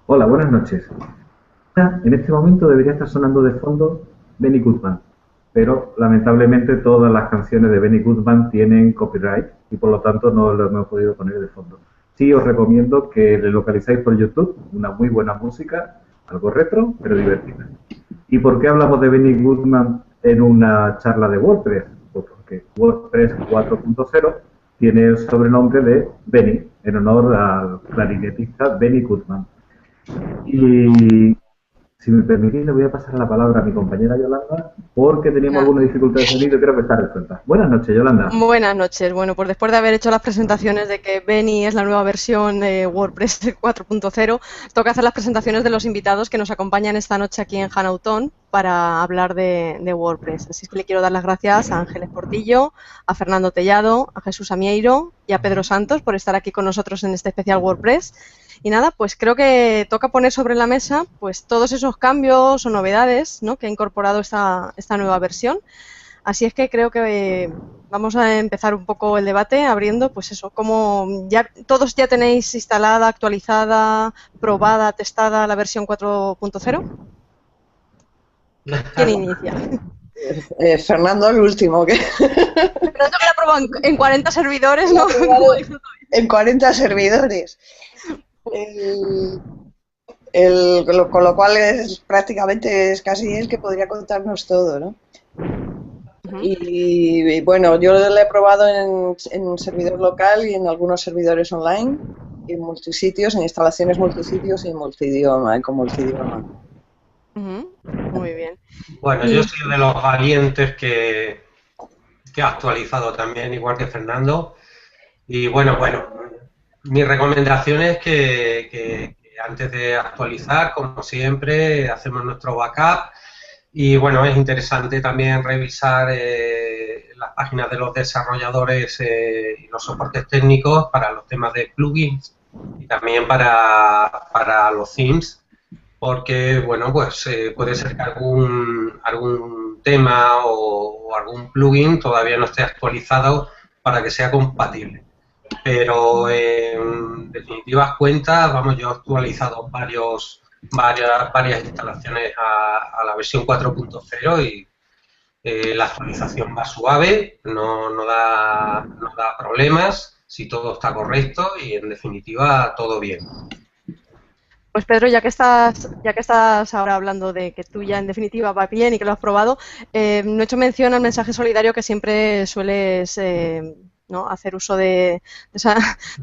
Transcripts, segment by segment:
Hola, buenas noches. En este momento debería estar sonando de fondo Benny Goodman, pero lamentablemente todas las canciones de Benny Goodman tienen copyright y por lo tanto no lo hemos podido poner de fondo. Sí os recomiendo que le localicéis por YouTube, una muy buena música, algo retro, pero divertida. ¿Y por qué hablamos de Benny Goodman en una charla de WordPress? Pues porque WordPress 4.0 tiene el sobrenombre de Benny, en honor al clarinetista Benny Goodman. Y si me permitís, le voy a pasar la palabra a mi compañera Yolanda, porque teníamos Buena- alguna dificultad de sonido y creo que está resuelta. Buenas noches, Yolanda. Buenas noches. Bueno, pues después de haber hecho las presentaciones de que Beni es la nueva versión de WordPress 4.0, toca hacer las presentaciones de los invitados que nos acompañan esta noche aquí en Hanauton para hablar de WordPress. Así es que le quiero dar las gracias a Ángeles Portillo, a Fernando Tellado, a Jesús Amieiro y a Pedro Santos por estar aquí con nosotros en este especial WordPress. Y nada, pues creo que toca poner sobre la mesa pues todos esos cambios o novedades, ¿no?, que ha incorporado esta nueva versión. Así es que creo que vamos a empezar un poco el debate abriendo, pues eso, como ya todos ya tenéis instalada, actualizada, probada, testada la versión 4.0. ¿Quién inicia? Fernando el último, que Fernando, que la probó en 40 servidores, lo ¿no? ha probado en 40 servidores. El- con lo cual es prácticamente es casi el que podría contarnos todo, ¿no? Y bueno, yo lo he probado en un servidor local y en algunos servidores online, en multisitios, en instalaciones multisitios y en multidioma, con multidioma. Muy bien. Bueno, yo Y soy de los valientes que ha actualizado también, igual que Fernando. Y bueno, mi recomendación es que antes de actualizar, como siempre, hacemos nuestro backup. Y bueno, es interesante también revisar las páginas de los desarrolladores y los soportes técnicos para los temas de plugins y también para los themes, porque bueno, pues puede ser que algún tema o algún plugin todavía no esté actualizado para que sea compatible. Pero en definitivas cuentas, vamos, yo he actualizado varias instalaciones a la versión 4.0 y la actualización va suave, no da problemas, si todo está correcto y en definitiva todo bien. pues Pedro, ya que estás ahora hablando de que tú ya en definitiva va bien y que lo has probado, no he hecho mención al mensaje solidario que siempre sueles ¿no?, hacer uso de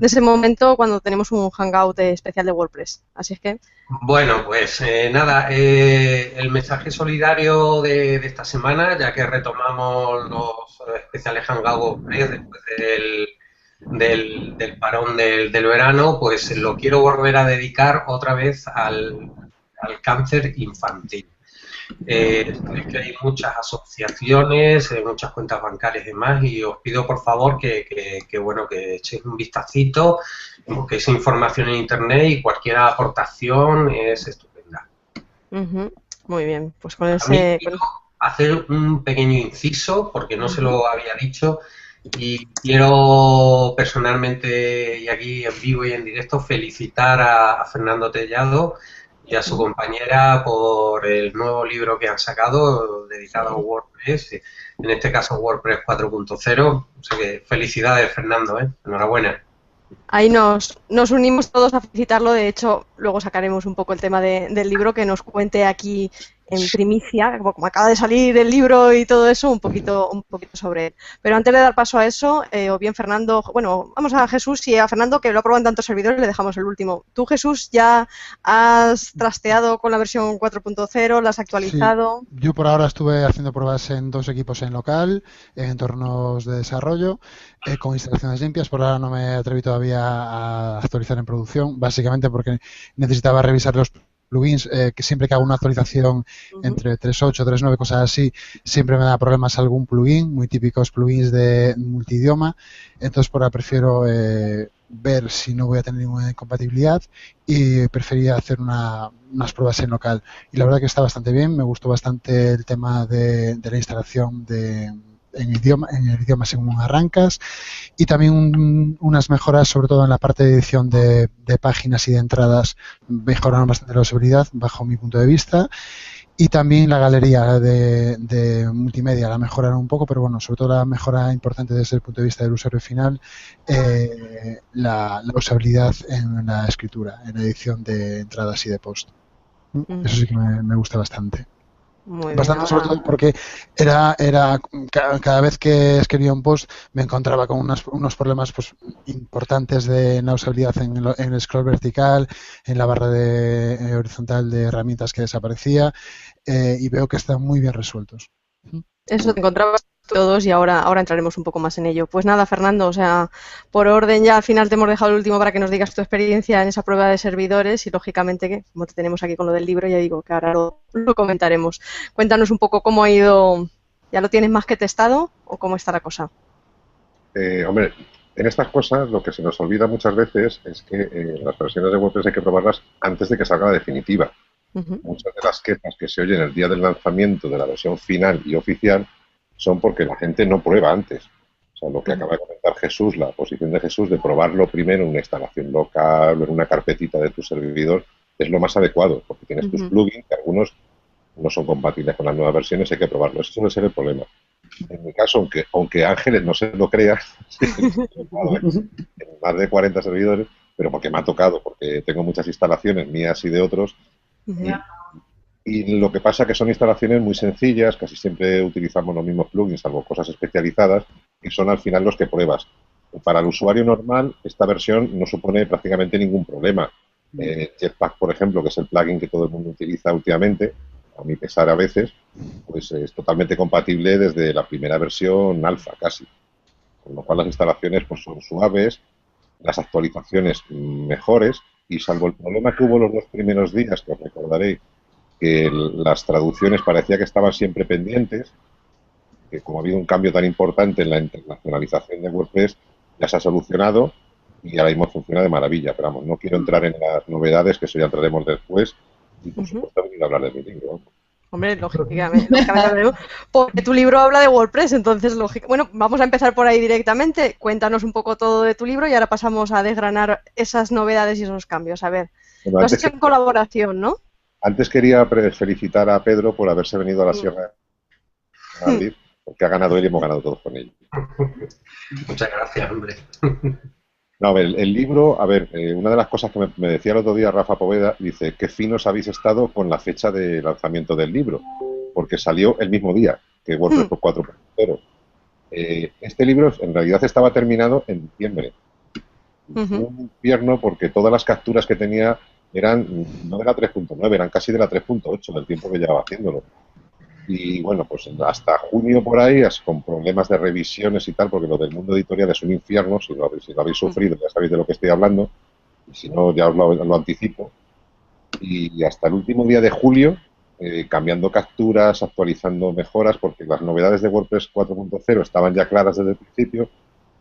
ese momento cuando tenemos un hangout especial de WordPress. Así es que. Bueno, pues nada, el mensaje solidario de esta semana, ya que retomamos los especiales Hangout después del parón del verano, pues lo quiero volver a dedicar otra vez al cáncer infantil. Sabéis que hay muchas asociaciones, muchas cuentas bancarias y demás, y os pido por favor bueno, que echéis un vistacito, busquéis información en internet y cualquier aportación es estupenda. Muy bien, pues con También ese. quiero hacer un pequeño inciso, porque no se lo había dicho, y quiero personalmente, y aquí en vivo y en directo, felicitar a Fernando Tellado y a su compañera por el nuevo libro que han sacado dedicado a WordPress, en este caso WordPress 4.0. O sea que felicidades, Fernando, enhorabuena. Ahí nos unimos todos a felicitarlo. De hecho, luego sacaremos un poco el tema del libro, que nos cuente aquí en primicia, como acaba de salir el libro y todo eso, un poquito sobre él. Pero antes de dar paso a eso, o bien Fernando, bueno, vamos a Jesús y a Fernando, que lo ha probado en tantos servidores, le dejamos el último. ¿Tú, Jesús, ya has trasteado con la versión 4.0? ¿La has Sí, actualizado? yo por ahora estuve haciendo pruebas en dos equipos en local, en entornos de desarrollo, con instalaciones limpias. Por ahora no me atreví todavía a actualizar en producción, básicamente porque necesitaba revisar los plugins, que siempre que hago una actualización entre 3.8, 3.9, cosas así, siempre me da problemas algún plugin, muy típicos plugins de multidioma. Entonces por ahora prefiero ver si no voy a tener ninguna incompatibilidad y prefería hacer unas pruebas en local. Y la verdad que está bastante bien, me gustó bastante el tema de la instalación en el idioma según arrancas, y también unas mejoras sobre todo en la parte de edición de páginas y de entradas. Mejoraron bastante la usabilidad bajo mi punto de vista, y también la galería de multimedia la mejoraron un poco, pero bueno, sobre todo la mejora importante desde el punto de vista del usuario final, la usabilidad en la escritura, en la edición de entradas y de post. Eso sí que me gusta bastante. Muy bien, Bastante, sobre todo porque cada vez que escribía un post me encontraba con unos problemas pues importantes en la usabilidad en el scroll vertical, en la barra horizontal de herramientas que desaparecía, y veo que están muy bien resueltos. Eso te encontrabas todos y ahora entraremos un poco más en ello. Pues nada, Fernando, o sea, por orden ya al final te hemos dejado el último para que nos digas tu experiencia en esa prueba de servidores y lógicamente que como te tenemos aquí con lo del libro, ya digo que ahora lo comentaremos. Cuéntanos un poco cómo ha ido, ¿ya lo tienes más que testado o cómo está la cosa? Hombre, en estas cosas lo que se nos olvida muchas veces es que las versiones de WordPress hay que probarlas antes de que salga la definitiva. Muchas de las quejas que se oyen el día del lanzamiento de la versión final y oficial son porque la gente no prueba antes. O sea, lo que acaba de comentar Jesús, la posición de Jesús de probarlo primero en una instalación local o en una carpetita de tu servidor, es lo más adecuado, porque tienes tus plugins, que algunos no son compatibles con las nuevas versiones, hay que probarlo. Ese suele ser el problema. En mi caso, aunque Ángeles no se lo crea, en más de 40 servidores, pero porque me ha tocado, porque tengo muchas instalaciones mías y de otros, y lo que pasa es que son instalaciones muy sencillas, casi siempre utilizamos los mismos plugins, salvo cosas especializadas, y son al final los que pruebas. Para el usuario normal, esta versión no supone prácticamente ningún problema. Jetpack, por ejemplo, que es el plugin que todo el mundo utiliza últimamente, a mi pesar a veces, pues es totalmente compatible desde la primera versión alfa casi. Con lo cual las instalaciones pues son suaves, las actualizaciones mejores, y salvo el problema que hubo los 2 primeros días, que os recordaréis, que las traducciones parecía que estaban siempre pendientes, que como ha habido un cambio tan importante en la internacionalización de WordPress, ya se ha solucionado y ahora mismo funciona de maravilla. Pero vamos, no quiero entrar en las novedades, que eso ya entraremos después, y por supuesto he venido a hablar de mi libro. Hombre, lógicamente, porque tu libro habla de WordPress, entonces, bueno, vamos a empezar por ahí directamente. Cuéntanos un poco todo de tu libro y ahora pasamos a desgranar esas novedades y esos cambios. A ver, lo has hecho en colaboración, ¿no? Antes quería felicitar a Pedro por haberse venido a la Sierra de Madrid, porque ha ganado él y hemos ganado todos con él. Muchas gracias, hombre. No, a ver, el libro, una de las cosas que me decía el otro día Rafa Poveda, dice, qué finos habéis estado con la fecha de lanzamiento del libro, porque salió el mismo día que WordPress 4.0. Este libro en realidad estaba terminado en diciembre. Fue un infierno porque todas las capturas que tenía eran no de la 3.9, eran casi de la 3.8 del tiempo que llevaba haciéndolo. Y bueno, pues hasta junio por ahí, con problemas de revisiones y tal, porque lo del mundo editorial es un infierno, si lo habéis sufrido ya sabéis de lo que estoy hablando, y si no ya os lo anticipo. Y hasta el último día de julio, cambiando capturas, actualizando mejoras, porque las novedades de WordPress 4.0 estaban ya claras desde el principio,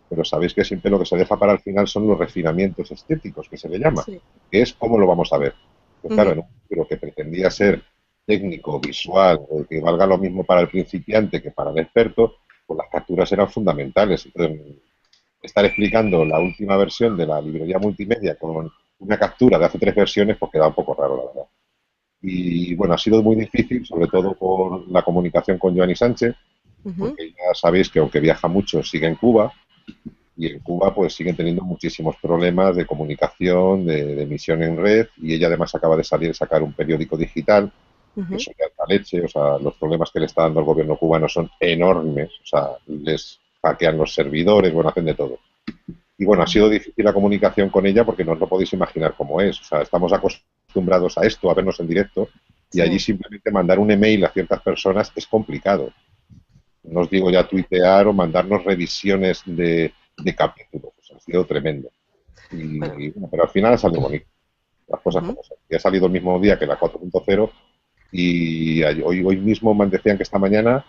pero sabéis que siempre lo que se deja para el final son los refinamientos estéticos, que se le llama, que es cómo lo vamos a ver. Pues claro, en un libro que pretendía ser técnico, visual, que valga lo mismo para el principiante que para el experto, pues las capturas eran fundamentales. Entonces, estar explicando la última versión de la librería multimedia con una captura de hace 3 versiones, pues queda un poco raro, la verdad. Y bueno, ha sido muy difícil, sobre todo por la comunicación con Joanny Sánchez, porque ya sabéis que aunque viaja mucho, sigue en Cuba, y en Cuba pues siguen teniendo muchísimos problemas de comunicación, de emisión en red, y ella además acaba de sacar un periódico digital, que eso ya es la leche. O sea, los problemas que le está dando el gobierno cubano son enormes, o sea, les hackean los servidores, bueno, hacen de todo. Y bueno, ha sido difícil la comunicación con ella porque no os lo podéis imaginar cómo es. O sea, estamos acostumbrados a esto, a vernos en directo, y allí simplemente mandar un email a ciertas personas es complicado. No os digo ya tuitear o mandarnos revisiones de capítulos. O sea, ha sido tremendo. Y bueno, pero al final ha salido bonito. Las cosas como son. Y ha salido el mismo día que la 4.0 y hoy mismo me decían que esta mañana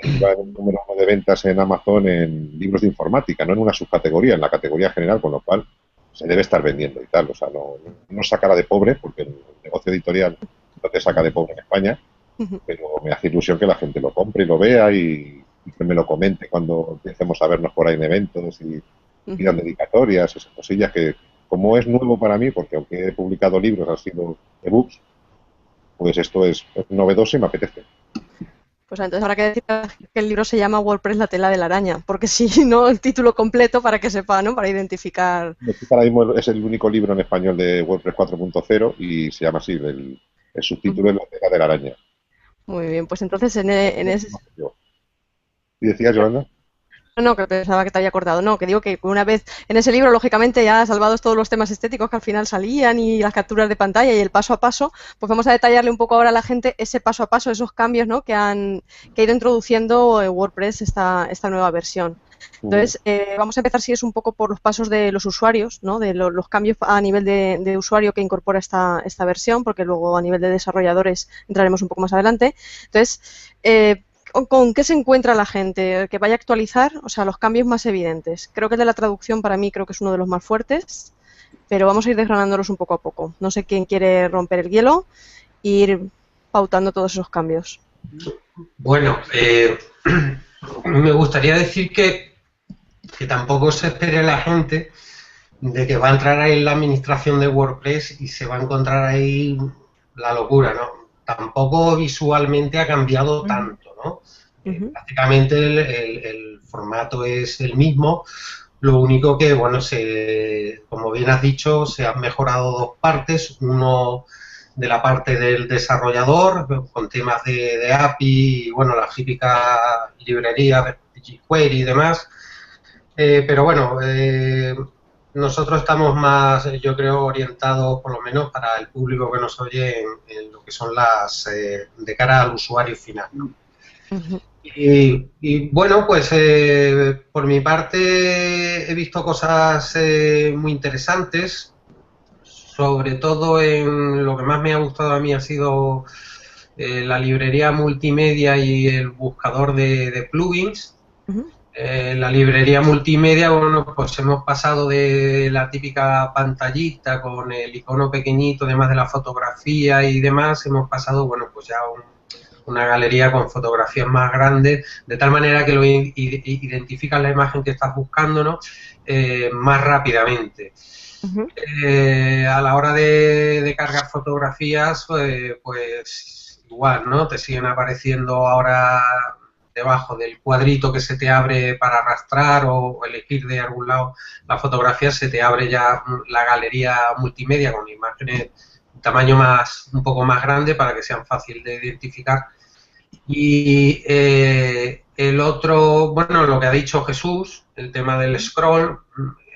iba en un número 1 de ventas en Amazon en libros de informática, no en una subcategoría, en la categoría general, con lo cual se debe estar vendiendo y tal. O sea, no sacará de pobre, porque el negocio editorial no te saca de pobre en España, pero me hace ilusión que la gente lo compre y lo vea y que me lo comente cuando empecemos a vernos por ahí en eventos y pidan dedicatorias, esas cosillas que, como es nuevo para mí, porque aunque he publicado libros, han sido ebooks, pues esto es novedoso y me apetece. Pues entonces habrá que decir que el libro se llama WordPress, la tela de la araña, porque si no, el título completo para que sepa, ¿no? Para identificar. Ahora mismo es el único libro en español de WordPress 4.0 y se llama así, el subtítulo es La tela de la araña. Muy bien, pues entonces en ese... ¿Y decías, Yolanda? No, que pensaba que te había acordado. No, que digo que una vez en ese libro, lógicamente, ya salvados todos los temas estéticos que al final salían y las capturas de pantalla y el paso a paso, pues vamos a detallarle un poco ahora a la gente ese paso a paso, esos cambios, ¿no? que ha ido introduciendo WordPress esta nueva versión. Entonces, vamos a empezar, si es un poco por los pasos de los usuarios, ¿no? De los cambios a nivel de usuario que incorpora esta versión, porque luego a nivel de desarrolladores entraremos un poco más adelante. Entonces, ¿con qué se encuentra la gente que vaya a actualizar? O sea, los cambios más evidentes. Creo que el de la traducción para mí creo que es uno de los más fuertes, pero vamos a ir desgranándolos un poco a poco. No sé quién quiere romper el hielo e ir pautando todos esos cambios. Bueno, me gustaría decir que tampoco se espere la gente de que va a entrar ahí en la administración de WordPress y se va a encontrar ahí la locura, ¿no? Tampoco visualmente ha cambiado tanto, ¿no? Prácticamente el formato es el mismo, lo único que, bueno, como bien has dicho, se han mejorado dos partes, uno de la parte del desarrollador, con temas de API y, bueno, la típica librería de jQuery y demás, pero bueno, nosotros estamos más, yo creo, orientados, por lo menos para el público que nos oye, en lo que son las de cara al usuario final, ¿no? Y bueno, pues por mi parte he visto cosas muy interesantes, sobre todo en lo que más me ha gustado a mí ha sido la librería multimedia y el buscador de plugins. La librería multimedia, bueno, pues hemos pasado de la típica pantallita con el icono pequeñito, además de la fotografía y demás, hemos pasado, bueno, pues ya una galería con fotografías más grandes, de tal manera que lo identificas la imagen que estás buscando, ¿no? Más rápidamente. A la hora de cargar fotografías, pues igual, ¿no? Te siguen apareciendo ahora debajo del cuadrito que se te abre para arrastrar o elegir de algún lado la fotografía, se te abre ya la galería multimedia con imágenes de tamaño un poco más grande para que sean fácil de identificar. Y el otro, bueno, lo que ha dicho Jesús, el tema del scroll,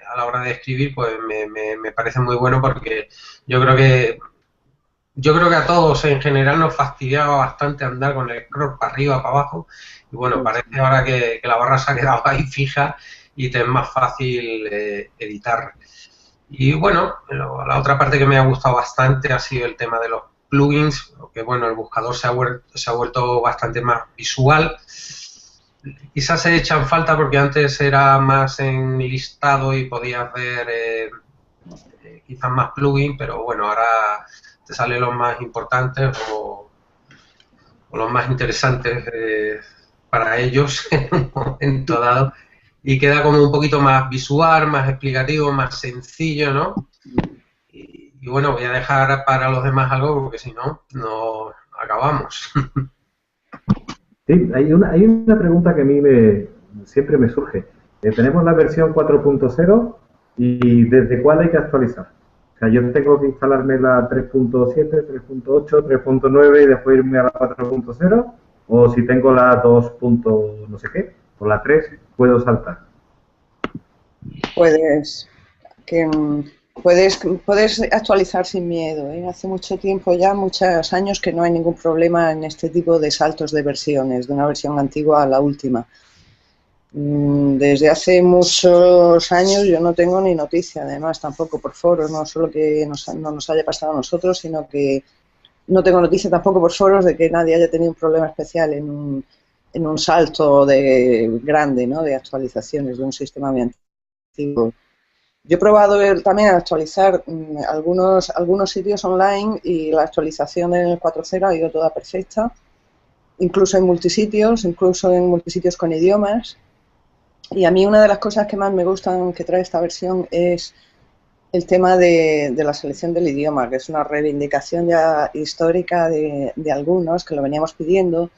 a la hora de escribir, pues me parece muy bueno, porque yo creo que a todos en general nos fastidiaba bastante andar con el scroll para arriba, para abajo, y bueno, parece ahora que la barra se ha quedado ahí fija y te es más fácil editar. Y bueno, la otra parte que me ha gustado bastante ha sido el tema de los plugins, que bueno, el buscador se ha vuelto bastante más visual. Quizás se echan falta porque antes era más en listado y podías ver quizás más plugins, pero bueno, ahora te salen los más importantes o los más interesantes para ellos en un momento dado, y queda como un poquito más visual, más explicativo, más sencillo, ¿no? Y bueno, voy a dejar para los demás algo porque si no, no acabamos. Sí, hay una pregunta que a mí siempre me surge. Tenemos la versión 4.0 y ¿desde cuál hay que actualizar? O sea, yo tengo que instalarme la 3.7, 3.8, 3.9 y después irme a la 4.0, o si tengo la 2. no sé qué, o la 3, puedo saltar. Puedes actualizar sin miedo, ¿eh? Hace mucho tiempo ya, muchos años, que no hay ningún problema en este tipo de saltos de versiones, de una versión antigua a la última. Desde hace muchos años yo no tengo ni noticia, además tampoco por foros, no solo que no nos haya pasado a nosotros, sino que no tengo noticia tampoco por foros de que nadie haya tenido un problema especial en un salto grande, ¿no? De actualizaciones de un sistema muy antiguo. Yo he probado también a actualizar algunos sitios online y la actualización en el 4.0 ha ido toda perfecta. incluso en multisitios con idiomas. Y a mí una de las cosas que más me gustan que trae esta versión es el tema de la selección del idioma, que es una reivindicación ya histórica de algunos que lo veníamos pidiendo,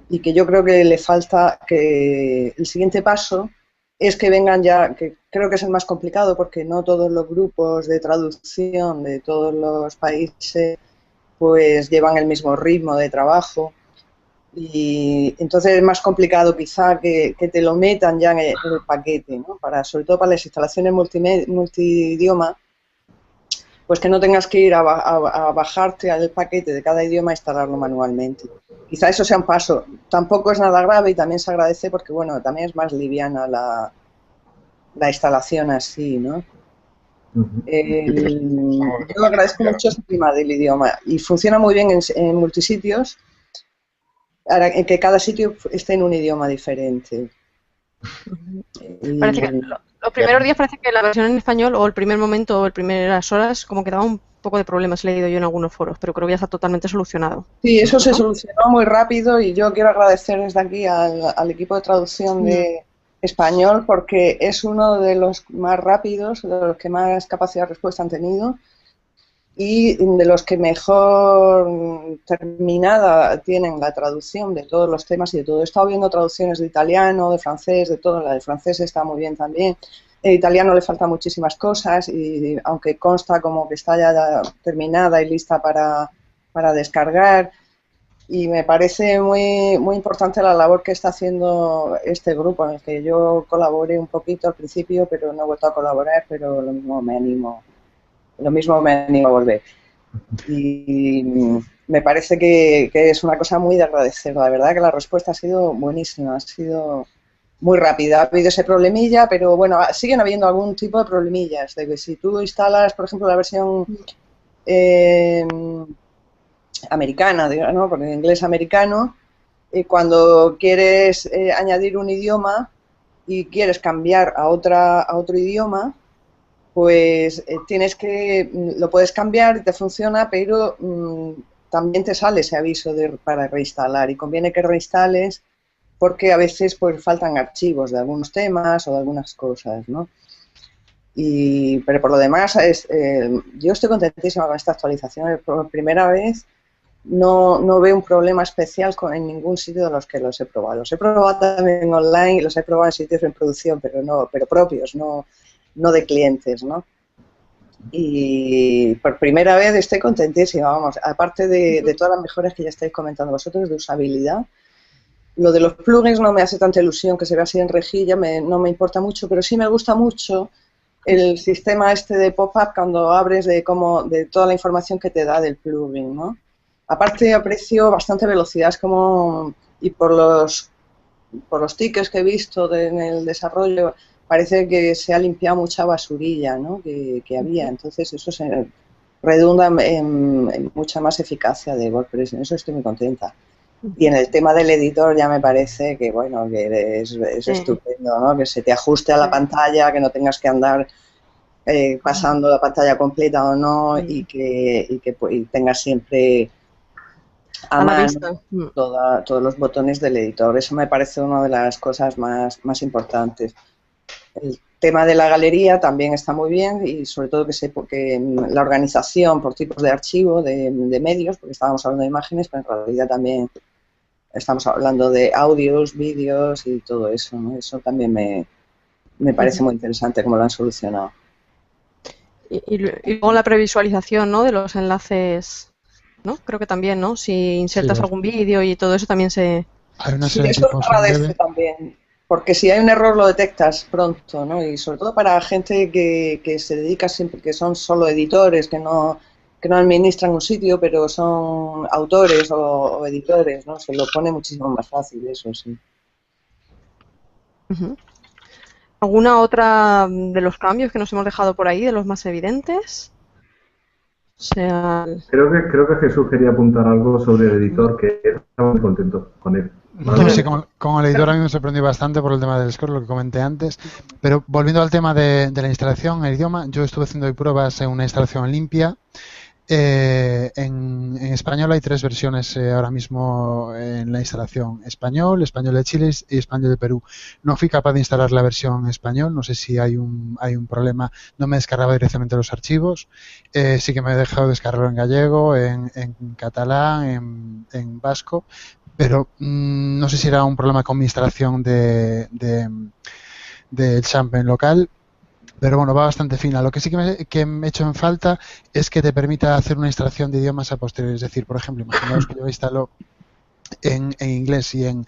y que yo creo que le falta, que el siguiente paso es que vengan ya, que creo que es el más complicado porque no todos los grupos de traducción de todos los países pues llevan el mismo ritmo de trabajo, y entonces es más complicado quizá que te lo metan ya en el paquete, ¿no? Sobre todo para las instalaciones multidioma, pues que no tengas que ir a bajarte al paquete de cada idioma e instalarlo manualmente. Quizá eso sea un paso. Tampoco es nada grave y también se agradece porque, bueno, también es más liviana la instalación así, ¿no? Yo agradezco mucho este tema del idioma y funciona muy bien en multisitios, en que cada sitio esté en un idioma diferente. Parece que los primeros días parece que la versión en español o el primer momento o las primeras horas como que daba un poco de problemas, he leído yo en algunos foros, pero creo que ya está totalmente solucionado. Sí, eso se solucionó muy rápido y yo quiero agradecer desde aquí al equipo de traducción de español porque es uno de los más rápidos, de los que más capacidad de respuesta han tenido y de los que mejor terminada tienen la traducción de todos los temas y de todo. He estado viendo traducciones de italiano, de francés, de todo. La de francés está muy bien también. En italiano le faltan muchísimas cosas y aunque consta como que está ya terminada y lista para descargar. Y me parece muy, muy importante la labor que está haciendo este grupo, en el que yo colaboré un poquito al principio, pero no he vuelto a colaborar, pero lo mismo me animo a volver. Y me parece que es una cosa muy de agradecer. La verdad que la respuesta ha sido buenísima, ha sido muy rápida. Ha habido ese problemilla, pero bueno, siguen habiendo algún tipo de problemillas. De que si tú instalas, por ejemplo, la versión americana, ¿no? Porque en inglés americano, cuando quieres añadir un idioma y quieres cambiar a otro idioma, pues lo puedes cambiar y te funciona, pero también te sale ese aviso para reinstalar y conviene que reinstales porque a veces pues faltan archivos de algunos temas o de algunas cosas, ¿no? Pero por lo demás, yo estoy contentísima con esta actualización. Por primera vez no veo un problema especial en ningún sitio de los que los he probado. Los he probado también online, los he probado en sitios en producción, pero propios, no de clientes, ¿no? Y por primera vez estoy contentísima, vamos, aparte de todas las mejoras que ya estáis comentando vosotros de usabilidad. Lo de los plugins no me hace tanta ilusión que se vea así en rejilla, no me importa mucho, pero sí me gusta mucho el sistema este de pop-up cuando abres de toda la información que te da del plugin, ¿no? Aparte aprecio bastante velocidad, y por los tickets que he visto en el desarrollo, parece que se ha limpiado mucha basurilla, ¿no? que había, entonces eso se redunda en mucha más eficacia de WordPress, en eso estoy muy contenta. Y en el tema del editor ya me parece que, bueno, que es estupendo, ¿no? Que se te ajuste a la pantalla, que no tengas que andar pasando la pantalla completa o no, y que tengas siempre a mano todos los botones del editor. Eso me parece una de las cosas más importantes. El tema de la galería también está muy bien y sobre todo que la organización por tipos de archivo, de medios, porque estábamos hablando de imágenes, pero en realidad también estamos hablando de audios, vídeos y todo eso, ¿no? Eso también me parece muy interesante cómo lo han solucionado. Y luego la previsualización, ¿no? De los enlaces, ¿no? Creo que también, ¿no? Si insertas algún vídeo y todo eso también se... Hay una sí, eso lo agradezco también, porque si hay un error lo detectas pronto, ¿no? Y sobre todo para gente que se dedica siempre, que son solo editores, que no administran un sitio, pero son autores o editores, ¿no? Se lo pone muchísimo más fácil, eso sí. ¿Alguna otra de los cambios que nos hemos dejado por ahí, de los más evidentes? Creo que Jesús quería apuntar algo sobre el editor, que estaba muy contento con él. ¿Vale? Sí, con el editor a mí me sorprendió bastante por el tema del score, lo que comenté antes. Pero volviendo al tema de la instalación, el idioma, yo estuve haciendo pruebas en una instalación limpia. En español hay 3 versiones ahora mismo en la instalación. Español, español de Chile y español de Perú. No fui capaz de instalar la versión español, no sé si hay un problema. No me descargaba directamente los archivos. Sí que me he dejado descargarlo en gallego, en catalán, en vasco, pero no sé si era un problema con mi instalación del XAMPP en local. Pero bueno, va bastante fina. Lo que sí que me he hecho en falta es que te permita hacer una instalación de idiomas a posteriori. Es decir, por ejemplo, imaginaos que yo instalo en inglés y en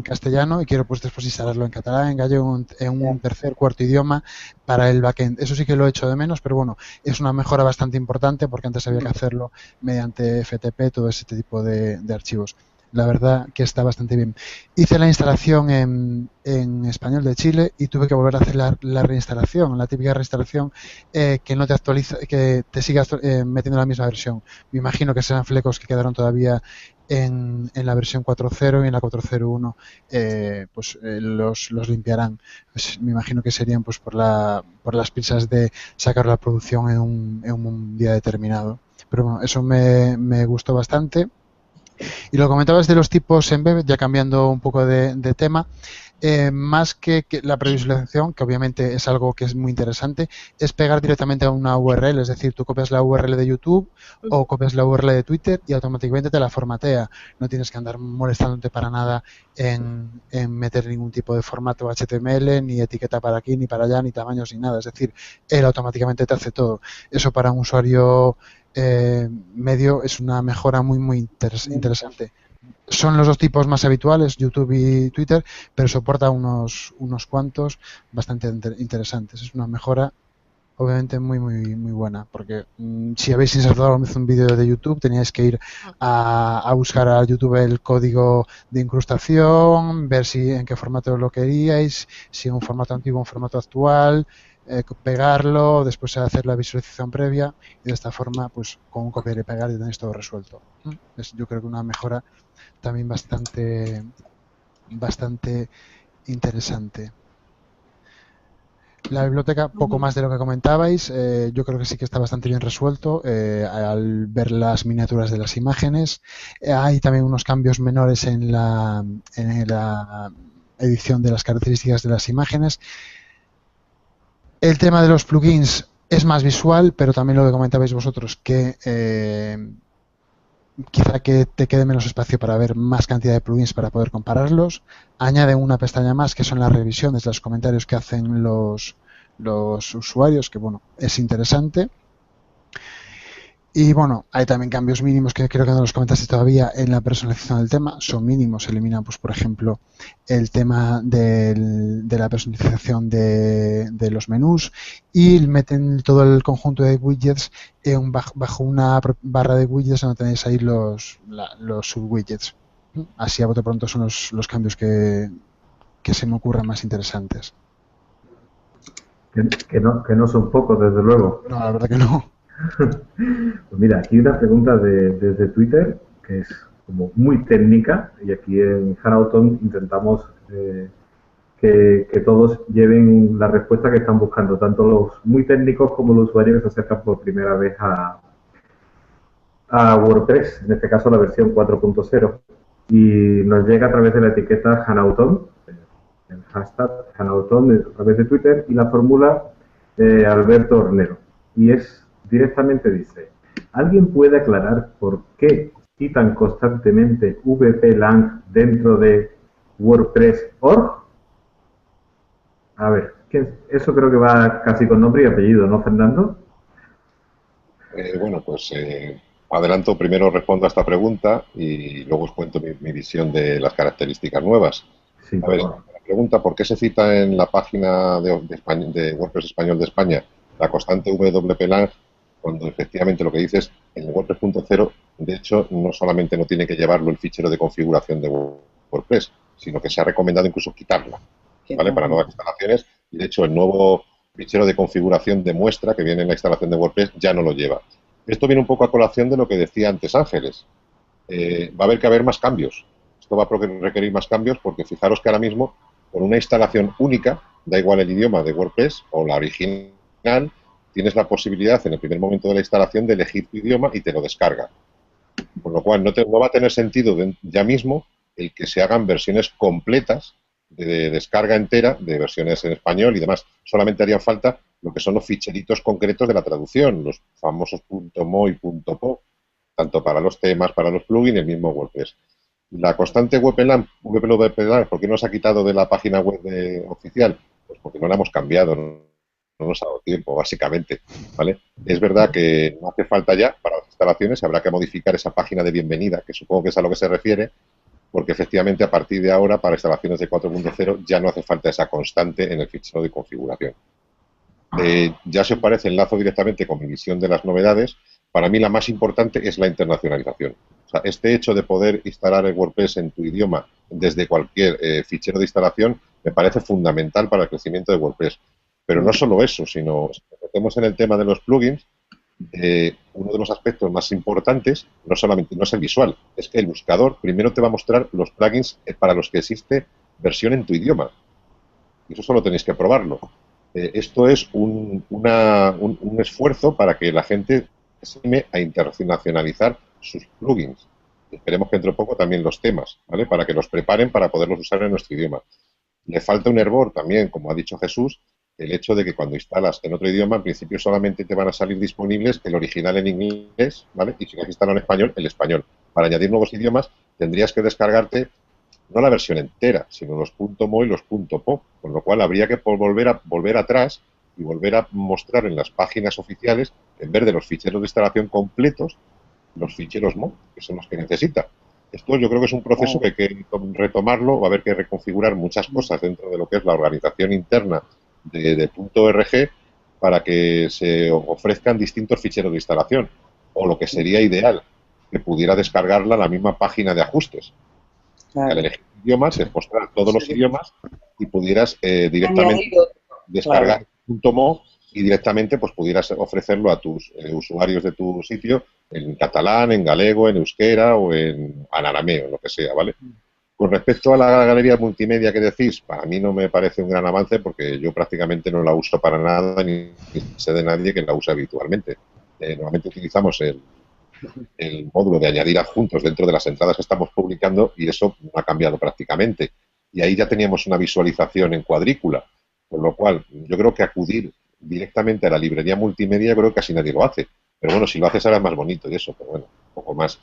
castellano y quiero pues después instalarlo en catalán, en gallego, en un tercer, cuarto idioma para el backend. Eso sí que lo he hecho de menos, pero bueno, es una mejora bastante importante porque antes había que hacerlo mediante FTP, todo ese tipo de archivos. La verdad que está bastante bien. Hice la instalación en español de Chile y tuve que volver a hacer la reinstalación, la típica reinstalación que no te actualiza, que te siga metiendo la misma versión. Me imagino que serán flecos que quedaron todavía en la versión 4.0 y en la 4.0.1 los limpiarán. Pues, me imagino que serían pues por las prisas de sacar la producción en un día determinado. Pero bueno, eso me gustó bastante. Y lo comentabas de los tipos Embedded, ya cambiando un poco de tema, más que la previsualización, que obviamente es algo que es muy interesante, es pegar directamente a una URL, es decir, tú copias la URL de YouTube o copias la URL de Twitter y automáticamente te la formatea. No tienes que andar molestándote para nada en meter ningún tipo de formato HTML, ni etiqueta para aquí, ni para allá, ni tamaños, ni nada. Es decir, él automáticamente te hace todo. Eso para un usuario medio es una mejora muy interesante. Son los 2 tipos más habituales, YouTube y Twitter, pero soporta unos cuantos bastante interesantes. Es una mejora obviamente muy buena, porque si habéis insertado un vídeo de YouTube teníais que ir a buscar a YouTube el código de incrustación, ver si en qué formato lo queríais, si en un formato antiguo o un formato actual, pegarlo, después hacer la visualización previa y de esta forma pues con un copiar y pegar ya tenéis todo resuelto. Yo creo que una mejora también bastante interesante. La biblioteca, poco más de lo que comentabais, yo creo que sí que está bastante bien resuelto al ver las miniaturas de las imágenes. Hay también unos cambios menores en la edición de las características de las imágenes. El tema de los plugins es más visual, pero también lo que comentabais vosotros, que quizá que te quede menos espacio para ver más cantidad de plugins para poder compararlos. Añade una pestaña más que son las revisiones, los comentarios que hacen los usuarios, que bueno, es interesante. Y bueno, hay también cambios mínimos que creo que no los comentaste todavía en la personalización del tema. Son mínimos, eliminan pues por ejemplo el tema de la personalización de los menús y meten todo el conjunto de widgets bajo una barra de widgets donde tenéis ahí los subwidgets. Así a bote pronto son los cambios que se me ocurren más interesantes. Que no son pocos, desde luego. No, la verdad que no. Pues mira, aquí una pregunta desde Twitter que es como muy técnica y aquí en Hanauton intentamos que todos lleven la respuesta que están buscando, tanto los muy técnicos como los usuarios que se acercan por primera vez a WordPress, en este caso la versión 4.0, y nos llega a través de la etiqueta Hanauton, el hashtag Hanauton a través de Twitter, y la fórmula Alberto Hornero, y directamente dice: ¿alguien puede aclarar por qué citan constantemente VP-Lang dentro de WordPress.org? A ver, eso creo que va casi con nombre y apellido, ¿no, Fernando? Bueno, pues adelanto, primero respondo a esta pregunta y luego os cuento mi visión de las características nuevas. Sí, a ver, la pregunta: ¿por qué se cita en la página de WordPress Español de España la constante WP-Lang? Cuando efectivamente lo que dices en el WordPress.0, de hecho, no solamente no tiene que llevarlo el fichero de configuración de WordPress, sino que se ha recomendado incluso quitarla, ¿vale? Para nuevas instalaciones, y de hecho el nuevo fichero de configuración de muestra que viene en la instalación de WordPress ya no lo lleva. Esto viene un poco a colación de lo que decía antes Ángeles. Va a haber que haber más cambios. Esto va a requerir más cambios porque fijaros que ahora mismo, con una instalación única, da igual el idioma de WordPress o la original, tienes la posibilidad en el primer momento de la instalación de elegir tu idioma y te lo descarga. Con lo cual no va a tener sentido ya mismo el que se hagan versiones completas de descarga entera de versiones en español y demás. Solamente harían falta lo que son los ficheritos concretos de la traducción, los famosos .mo y .po, tanto para los temas, para los plugins, el mismo WordPress. La constante WPLAN, ¿por qué no se ha quitado de la página web oficial? Pues porque no la hemos cambiado, no nos ha dado tiempo, básicamente, ¿vale? Es verdad que no hace falta ya para las instalaciones, habrá que modificar esa página de bienvenida, que supongo que es a lo que se refiere, porque efectivamente a partir de ahora, para instalaciones de 4.0, ya no hace falta esa constante en el fichero de configuración. Ya si os parece, enlazo directamente con mi visión de las novedades. Para mí la más importante es la internacionalización. O sea, este hecho de poder instalar el WordPress en tu idioma desde cualquier fichero de instalación me parece fundamental para el crecimiento de WordPress. Pero no solo eso, sino si nos metemos en el tema de los plugins, uno de los aspectos más importantes no es el visual, es que el buscador primero te va a mostrar los plugins para los que existe versión en tu idioma. Y eso solo tenéis que probarlo. Esto es un esfuerzo para que la gente se anime a internacionalizar sus plugins. Esperemos que dentro de poco también los temas, ¿vale? Para que los preparen para poderlos usar en nuestro idioma. Le falta un hervor también, como ha dicho Jesús, el hecho de que cuando instalas en otro idioma, en principio solamente te van a salir disponibles el original en inglés, ¿vale? Y si quieres instalar en español, el español. Para añadir nuevos idiomas, tendrías que descargarte no la versión entera, sino los .mo y los .po, con lo cual habría que volver atrás y volver a mostrar en las páginas oficiales, en vez de los ficheros de instalación completos, los ficheros .mo, que son los que necesita. Esto yo creo que es un proceso que hay que retomarlo, va a haber que reconfigurar muchas cosas dentro de lo que es la organización interna de .org para que se ofrezcan distintos ficheros de instalación, o lo que sería ideal, que pudiera descargarla la misma página de ajustes. Al elegir idiomas, es mostrar todos los idiomas y pudieras directamente descargar .mo y directamente pues pudieras ofrecerlo a tus usuarios de tu sitio en catalán, en galego, en euskera o en arameo, lo que sea, ¿vale? Con respecto a la galería multimedia que decís, para mí no me parece un gran avance porque yo prácticamente no la uso para nada ni sé de nadie que la use habitualmente. Normalmente utilizamos el módulo de añadir adjuntos dentro de las entradas que estamos publicando y eso no ha cambiado prácticamente. Y ahí ya teníamos una visualización en cuadrícula, con lo cual yo creo que acudir directamente a la librería multimedia creo que casi nadie lo hace. Pero bueno, si lo haces ahora es más bonito y eso, pero bueno, un poco más.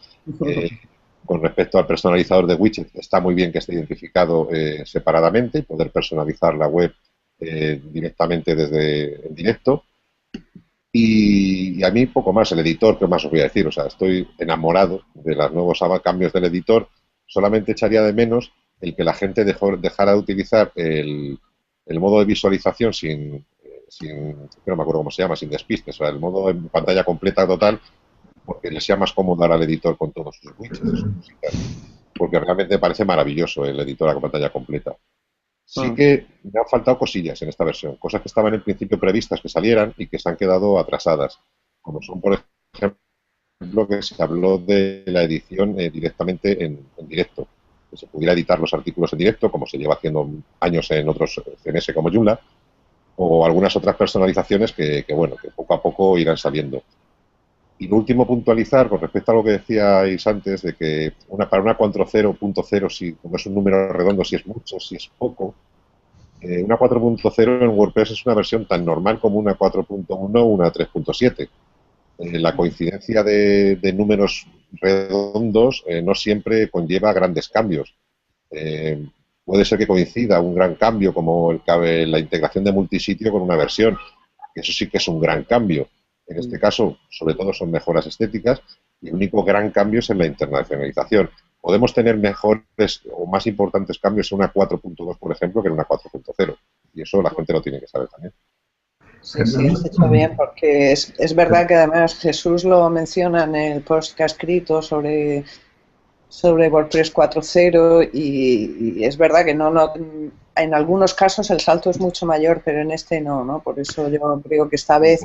Con respecto al personalizador de widgets, está muy bien que esté identificado separadamente y poder personalizar la web directamente desde en directo. Y a mí poco más, el editor, ¿qué más os voy a decir? O sea, estoy enamorado de los nuevos cambios del editor. Solamente echaría de menos el que la gente dejara de utilizar el modo de visualización sin no me acuerdo cómo se llama, sin despistes, o sea, el modo en pantalla completa total, porque le sea más cómodo al editor con todos sus widgets, porque realmente me parece maravilloso el editor a pantalla completa. Sí que me han faltado cosillas en esta versión, cosas que estaban en principio previstas que salieran y que se han quedado atrasadas, como son, por ejemplo, que se habló de la edición directamente en directo, que se pudiera editar los artículos en directo, como se lleva haciendo años en otros CMS como Joomla, o algunas otras personalizaciones que bueno, que poco a poco irán saliendo. Y lo último, puntualizar con respecto a lo que decíais antes, de que para una 4.0.0, si como es un número redondo, si es mucho, si es poco, una 4.0 en WordPress es una versión tan normal como una 4.1 o una 3.7. La coincidencia de números redondos no siempre conlleva grandes cambios. Puede ser que coincida un gran cambio como la integración de multisitio con una versión, que eso sí que es un gran cambio. En este caso, sobre todo, son mejoras estéticas y el único gran cambio es en la internacionalización. Podemos tener mejores o más importantes cambios en una 4.2, por ejemplo, que en una 4.0. Y eso la gente lo tiene que saber también. Sí, has hecho bien, porque es verdad que además Jesús lo menciona en el post que ha escrito sobre WordPress 4.0 y es verdad que no en algunos casos el salto es mucho mayor, pero en este no. Por eso yo creo que esta vez...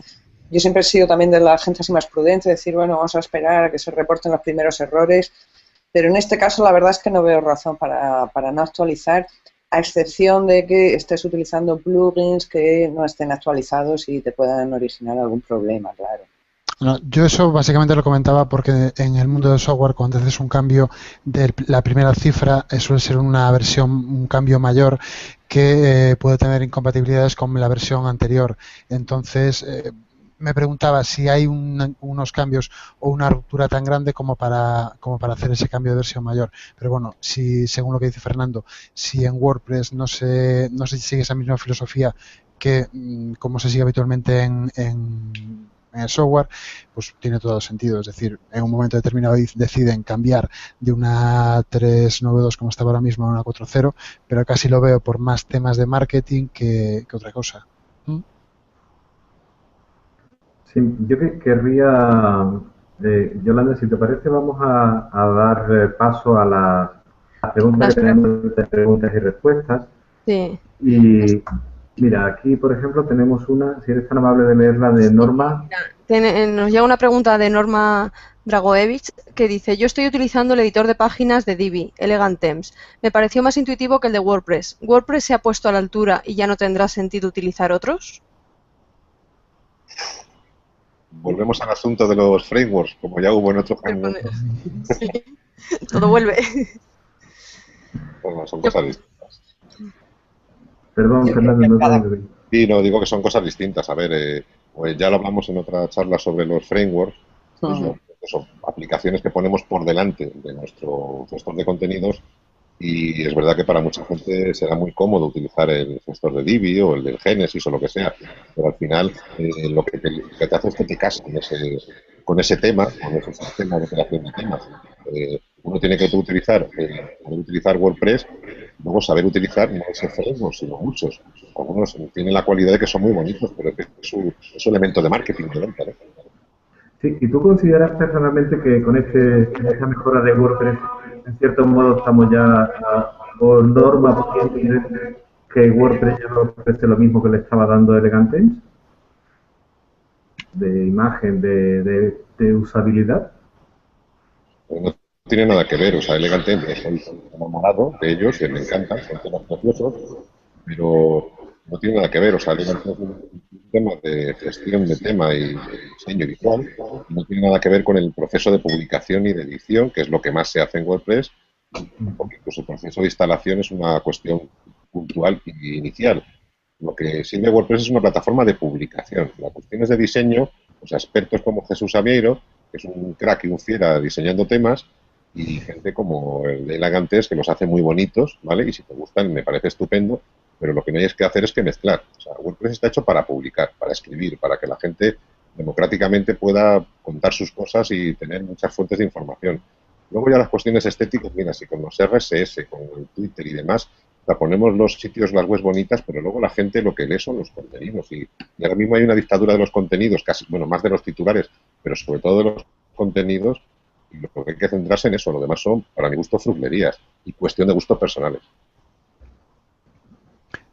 Yo siempre he sido también de la gente así más prudente, decir, bueno, vamos a esperar a que se reporten los primeros errores, pero en este caso la verdad es que no veo razón para no actualizar. a excepción de que estés utilizando plugins que no estén actualizados y te puedan originar algún problema, claro. No, yo eso básicamente lo comentaba porque en el mundo del software, cuando haces un cambio de la primera cifra, suele ser una versión, un cambio mayor que puede tener incompatibilidades con la versión anterior. Entonces, me preguntaba si hay unos cambios o una ruptura tan grande como para hacer ese cambio de versión mayor. Pero bueno, si según lo que dice Fernando, si en WordPress no se sigue esa misma filosofía que como se sigue habitualmente en el software, pues tiene todo sentido. Es decir, en un momento determinado deciden cambiar de una 3.9.2 como estaba ahora mismo a una 4.0, pero casi lo veo por más temas de marketing que otra cosa. Sí, yo querría, Yolanda, si te parece, vamos a dar paso a las preguntas que tenemos de preguntas y respuestas. Sí. Y mira, aquí, por ejemplo, tenemos una, si eres tan amable de leerla, de Norma. Nos llega una pregunta de Norma Dragoevich que dice: yo estoy utilizando el editor de páginas de Divi, Elegant Themes. Me pareció más intuitivo que el de WordPress. ¿WordPress se ha puesto a la altura y ya no tendrá sentido utilizar otros? Volvemos al asunto de los frameworks, como ya hubo en otros frameworks. Sí, todo vuelve. Bueno, son cosas distintas. Perdón, Fernando, no te... Sí, no, digo que son cosas distintas. A ver, pues ya lo hablamos en otra charla sobre los frameworks. Pues son aplicaciones que ponemos por delante de nuestro gestor de contenidos, y es verdad que para mucha gente será muy cómodo utilizar el gestor de Divi o el del Genesis o lo que sea, pero al final lo que te hace es que te cases con ese tema, con ese sistema de creación de temas. Uno tiene que utilizar WordPress, luego saber utilizar no ese framework, sino muchos. Algunos tienen la cualidad de que son muy bonitos, pero es su elemento de marketing de venta, ¿no? Sí, ¿y tú consideras personalmente que con esta mejora de WordPress, en cierto modo, estamos ya por norma que WordPress ya no ofrece lo mismo que le estaba dando Elegant Themes? De imagen, de usabilidad. No tiene nada que ver, o sea, Elegant Themes, soy enamorado de ellos, que me encantan, son temas preciosos, pero no tiene nada que ver, o sea, Elegant Themes es un tema de gestión de tema y de diseño visual, y no tiene nada que ver con el proceso de publicación y de edición, que es lo que más se hace en WordPress, porque incluso el proceso de instalación es una cuestión puntual e inicial. Lo que sirve WordPress es una plataforma de publicación. Las cuestiones de diseño, pues expertos como Jesús Avieiro, que es un crack y un fiera diseñando temas, y gente como el de Elegant Themes, que los hace muy bonitos, ¿vale? Y si te gustan, me parece estupendo, pero lo que no hay que hacer es que mezclar. O sea, WordPress está hecho para publicar, para escribir, para que la gente democráticamente pueda contar sus cosas y tener muchas fuentes de información. Luego ya las cuestiones estéticas, mira, si con los RSS, con el Twitter y demás, la ponemos los sitios, las webs bonitas, pero luego la gente lo que lee son los contenidos. Y ahora mismo hay una dictadura de los contenidos, casi, bueno, más de los titulares, pero sobre todo de los contenidos, y lo que hay que centrarse en eso. Lo demás son, para mi gusto, fruslerías y cuestión de gustos personales.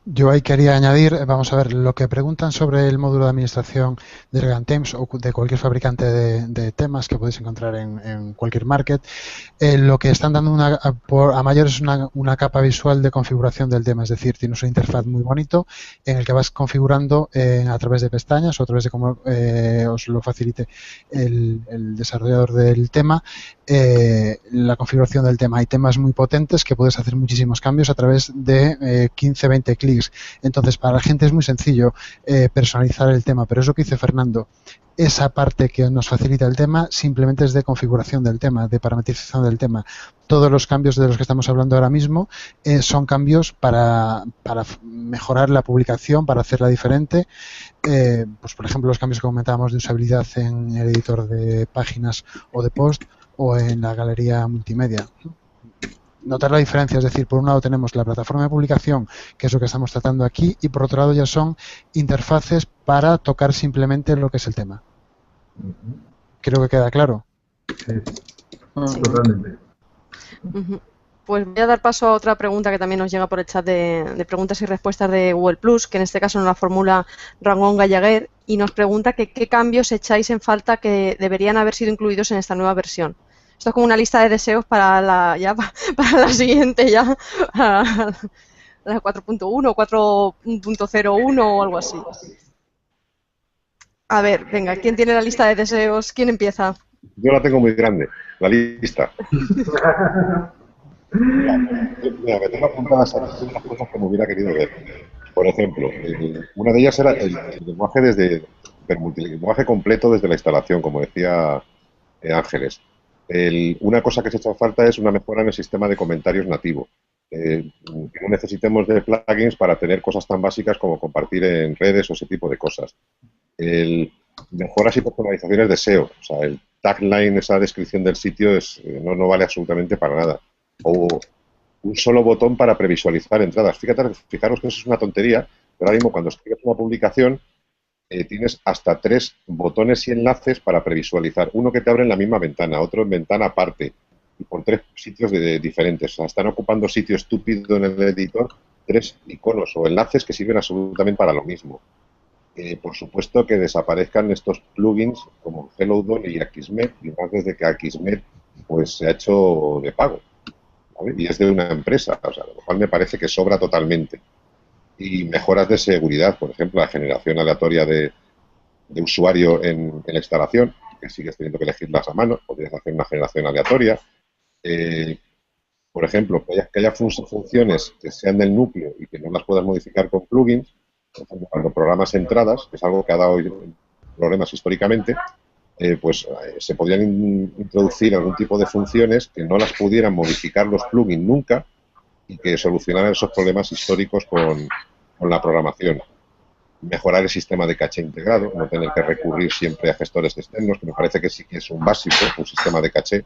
Yo ahí quería añadir, vamos a ver, lo que preguntan sobre el módulo de administración de Elegant Themes o de cualquier fabricante de temas que podéis encontrar en cualquier market, lo que están dando a mayor es una capa visual de configuración del tema, es decir, tienes una interfaz muy bonito en el que vas configurando a través de pestañas o a través de cómo os lo facilite el desarrollador del tema, la configuración del tema. Hay temas muy potentes que puedes hacer muchísimos cambios a través de 15-20 clics. Entonces, para la gente es muy sencillo personalizar el tema, pero es lo que dice Fernando. Esa parte que nos facilita el tema simplemente es de configuración del tema, de parametrización del tema. Todos los cambios de los que estamos hablando ahora mismo son cambios para mejorar la publicación, para hacerla diferente. Pues, por ejemplo, los cambios que comentábamos de usabilidad en el editor de páginas o de post o en la galería multimedia. Notar la diferencia, es decir, por un lado tenemos la plataforma de publicación, que es lo que estamos tratando aquí, y por otro lado ya son interfaces para tocar simplemente lo que es el tema. Creo que queda claro. Sí, totalmente. Pues voy a dar paso a otra pregunta que también nos llega por el chat de preguntas y respuestas de Google Plus, que en este caso nos la formula Ramón Gallaguer, y nos pregunta que qué cambios echáis en falta que deberían haber sido incluidos en esta nueva versión. Esto es como una lista de deseos para la siguiente ya. la 4.1, 4.01 o algo así. A ver, venga, ¿quién tiene la lista de deseos? ¿Quién empieza? Yo la tengo muy grande, la lista. Mira, me tengo apuntadas aquí unas cosas que me hubiera querido ver. Por ejemplo, una de ellas era el lenguaje el lenguaje completo desde la instalación, como decía Ángeles. Una cosa que se echa en falta es una mejora en el sistema de comentarios nativo. Que no necesitemos de plugins para tener cosas tan básicas como compartir en redes o ese tipo de cosas. Mejoras y personalizaciones de SEO. O sea, el tagline, esa descripción del sitio, no vale absolutamente para nada. O un solo botón para previsualizar entradas. Fijaros que eso es una tontería, pero ahora mismo cuando escribes una publicación tienes hasta 3 botones y enlaces para previsualizar. Uno que te abre en la misma ventana, otro en ventana aparte, y por 3 sitios diferentes. O sea, están ocupando sitio estúpido en el editor 3 iconos o enlaces que sirven absolutamente para lo mismo. Por supuesto que desaparezcan estos plugins como HelloDon y Akismet, y más desde que Akismet pues, se ha hecho de pago, ¿vale? Y es de una empresa, o sea, lo cual me parece que sobra totalmente. Y mejoras de seguridad, por ejemplo, la generación aleatoria de usuario en la instalación, que sigues teniendo que elegirlas a mano, podrías hacer una generación aleatoria. Por ejemplo, que haya funciones que sean del núcleo y que no las puedas modificar con plugins, por ejemplo, cuando programas entradas, que es algo que ha dado problemas históricamente, se podrían introducir algún tipo de funciones que no las pudieran modificar los plugins nunca y que solucionaran esos problemas históricos con la programación. Mejorar el sistema de caché integrado, no tener que recurrir siempre a gestores externos, que me parece que sí que es un básico, un sistema de caché.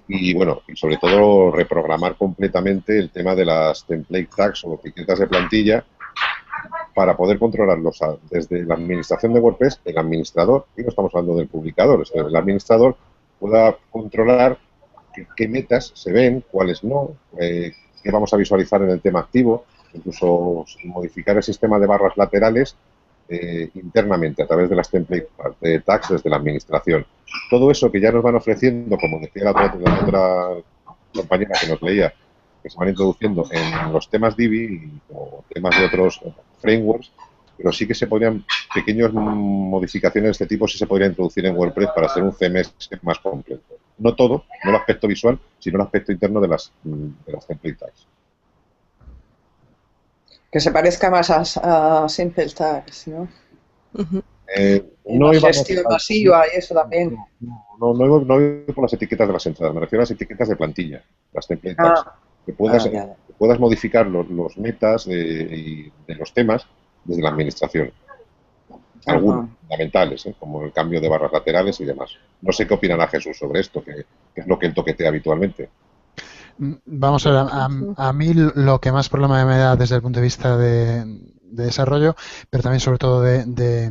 Y bueno, y sobre todo reprogramar completamente el tema de las template tags o etiquetas de plantilla para poder controlarlos desde la administración de WordPress, el administrador, y no estamos hablando del publicador, el administrador pueda controlar qué metas se ven, cuáles no, qué vamos a visualizar en el tema activo, incluso modificar el sistema de barras laterales internamente a través de las template tags desde la administración. Todo eso que ya nos van ofreciendo, como decía la otra compañera que nos leía, que se van introduciendo en los temas Divi o temas de otros frameworks, pero sí que se podrían, pequeñas modificaciones de este tipo sí se podrían introducir en WordPress para hacer un CMS más completo. No todo, no el aspecto visual, sino el aspecto interno de las template tags. Que se parezca más a Simple Tags, ¿no? No la gestión masiva y eso también. No iba por las etiquetas de las entradas, me refiero a las etiquetas de plantilla, las template tags. Que puedas modificar los metas de los temas desde la administración. Algunos fundamentales, como el cambio de barras laterales y demás. No sé qué opinará Jesús sobre esto, que es lo que él toquetea habitualmente. Vamos a ver, a mí lo que más problema me da desde el punto de vista de desarrollo, pero también sobre todo de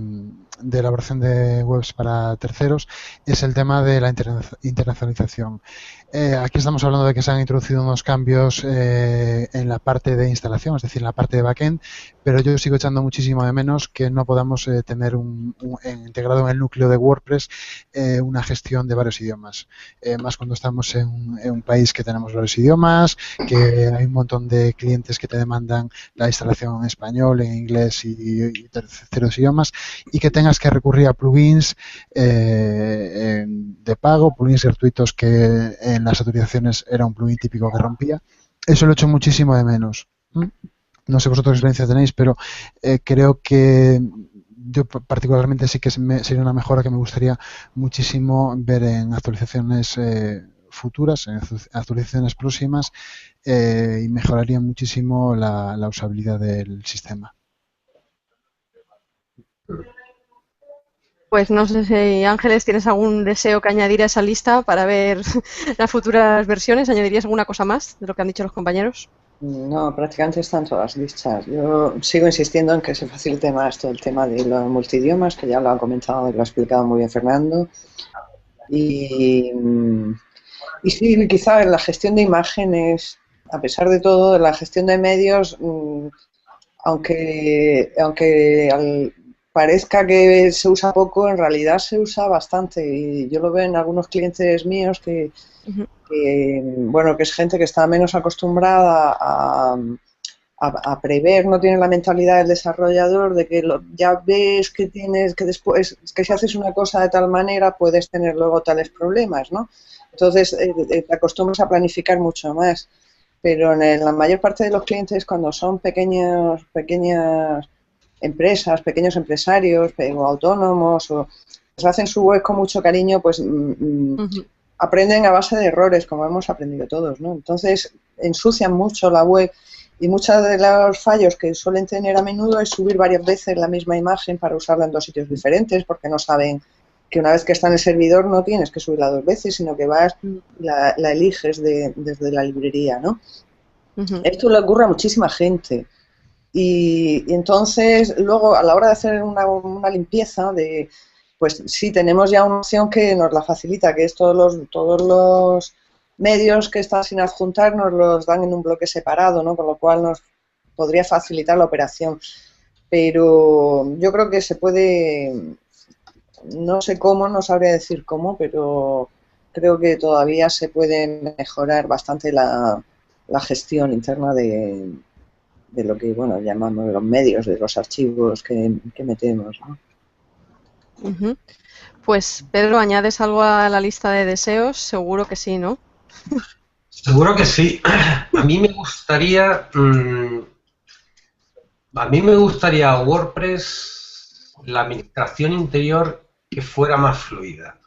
elaboración de webs para terceros, es el tema de la internacionalización. Aquí estamos hablando de que se han introducido unos cambios en la parte de instalación, es decir, en la parte de backend, pero yo sigo echando muchísimo de menos que no podamos tener integrado en el núcleo de WordPress una gestión de varios idiomas. Más cuando estamos en un país que tenemos varios idiomas, que hay un montón de clientes que te demandan la instalación en español, en inglés y terceros idiomas, y que tengas que recurrir a plugins de pago, plugins gratuitos que en las autorizaciones era un plugin típico que rompía. Eso lo echo muchísimo de menos. No sé vosotros qué experiencia tenéis, pero creo que yo particularmente sí que sería una mejora que me gustaría muchísimo ver en actualizaciones futuras, en actualizaciones próximas, y mejoraría muchísimo la usabilidad del sistema. Pues no sé si, Ángeles, ¿tienes algún deseo que añadir a esa lista para ver las futuras versiones? ¿Añadirías alguna cosa más de lo que han dicho los compañeros? No, prácticamente están todas listas. Yo sigo insistiendo en que se facilite más todo el tema de los multidiomas, que ya lo ha comentado y lo ha explicado muy bien Fernando. Y sí, quizá en la gestión de imágenes, a pesar de todo, la gestión de medios, aunque parezca que se usa poco, en realidad se usa bastante. Y yo lo veo en algunos clientes míos que es gente que está menos acostumbrada a a prever, no tiene la mentalidad del desarrollador de que ya ves que tienes que después, que si haces una cosa de tal manera puedes tener luego tales problemas, ¿no? Entonces te acostumbras a planificar mucho más, pero en la mayor parte de los clientes, cuando son pequeñas empresas, pequeños empresarios o autónomos, o pues hacen su web con mucho cariño, pues aprenden a base de errores, como hemos aprendido todos, ¿no? Entonces ensucian mucho la web y muchos de los fallos que suelen tener a menudo es subir varias veces la misma imagen para usarla en dos sitios diferentes, porque no saben que una vez que está en el servidor no tienes que subirla dos veces, sino que vas, la eliges desde la librería, ¿no? Esto le ocurre a muchísima gente. Y entonces, luego, a la hora de hacer una limpieza, pues sí, tenemos ya una opción que nos la facilita, que es todos los medios que están sin adjuntar nos los dan en un bloque separado, ¿no? Con lo cual nos podría facilitar la operación. Pero yo creo que se puede, no sé cómo, no sabría decir cómo, pero creo que todavía se puede mejorar bastante la gestión interna de lo que, bueno, llamamos los medios, de los archivos que metemos, ¿no? Pues, Pedro, ¿añades algo a la lista de deseos? Seguro que sí, ¿no? Seguro que sí. A mí me gustaría WordPress, la administración interior, que fuera más fluida.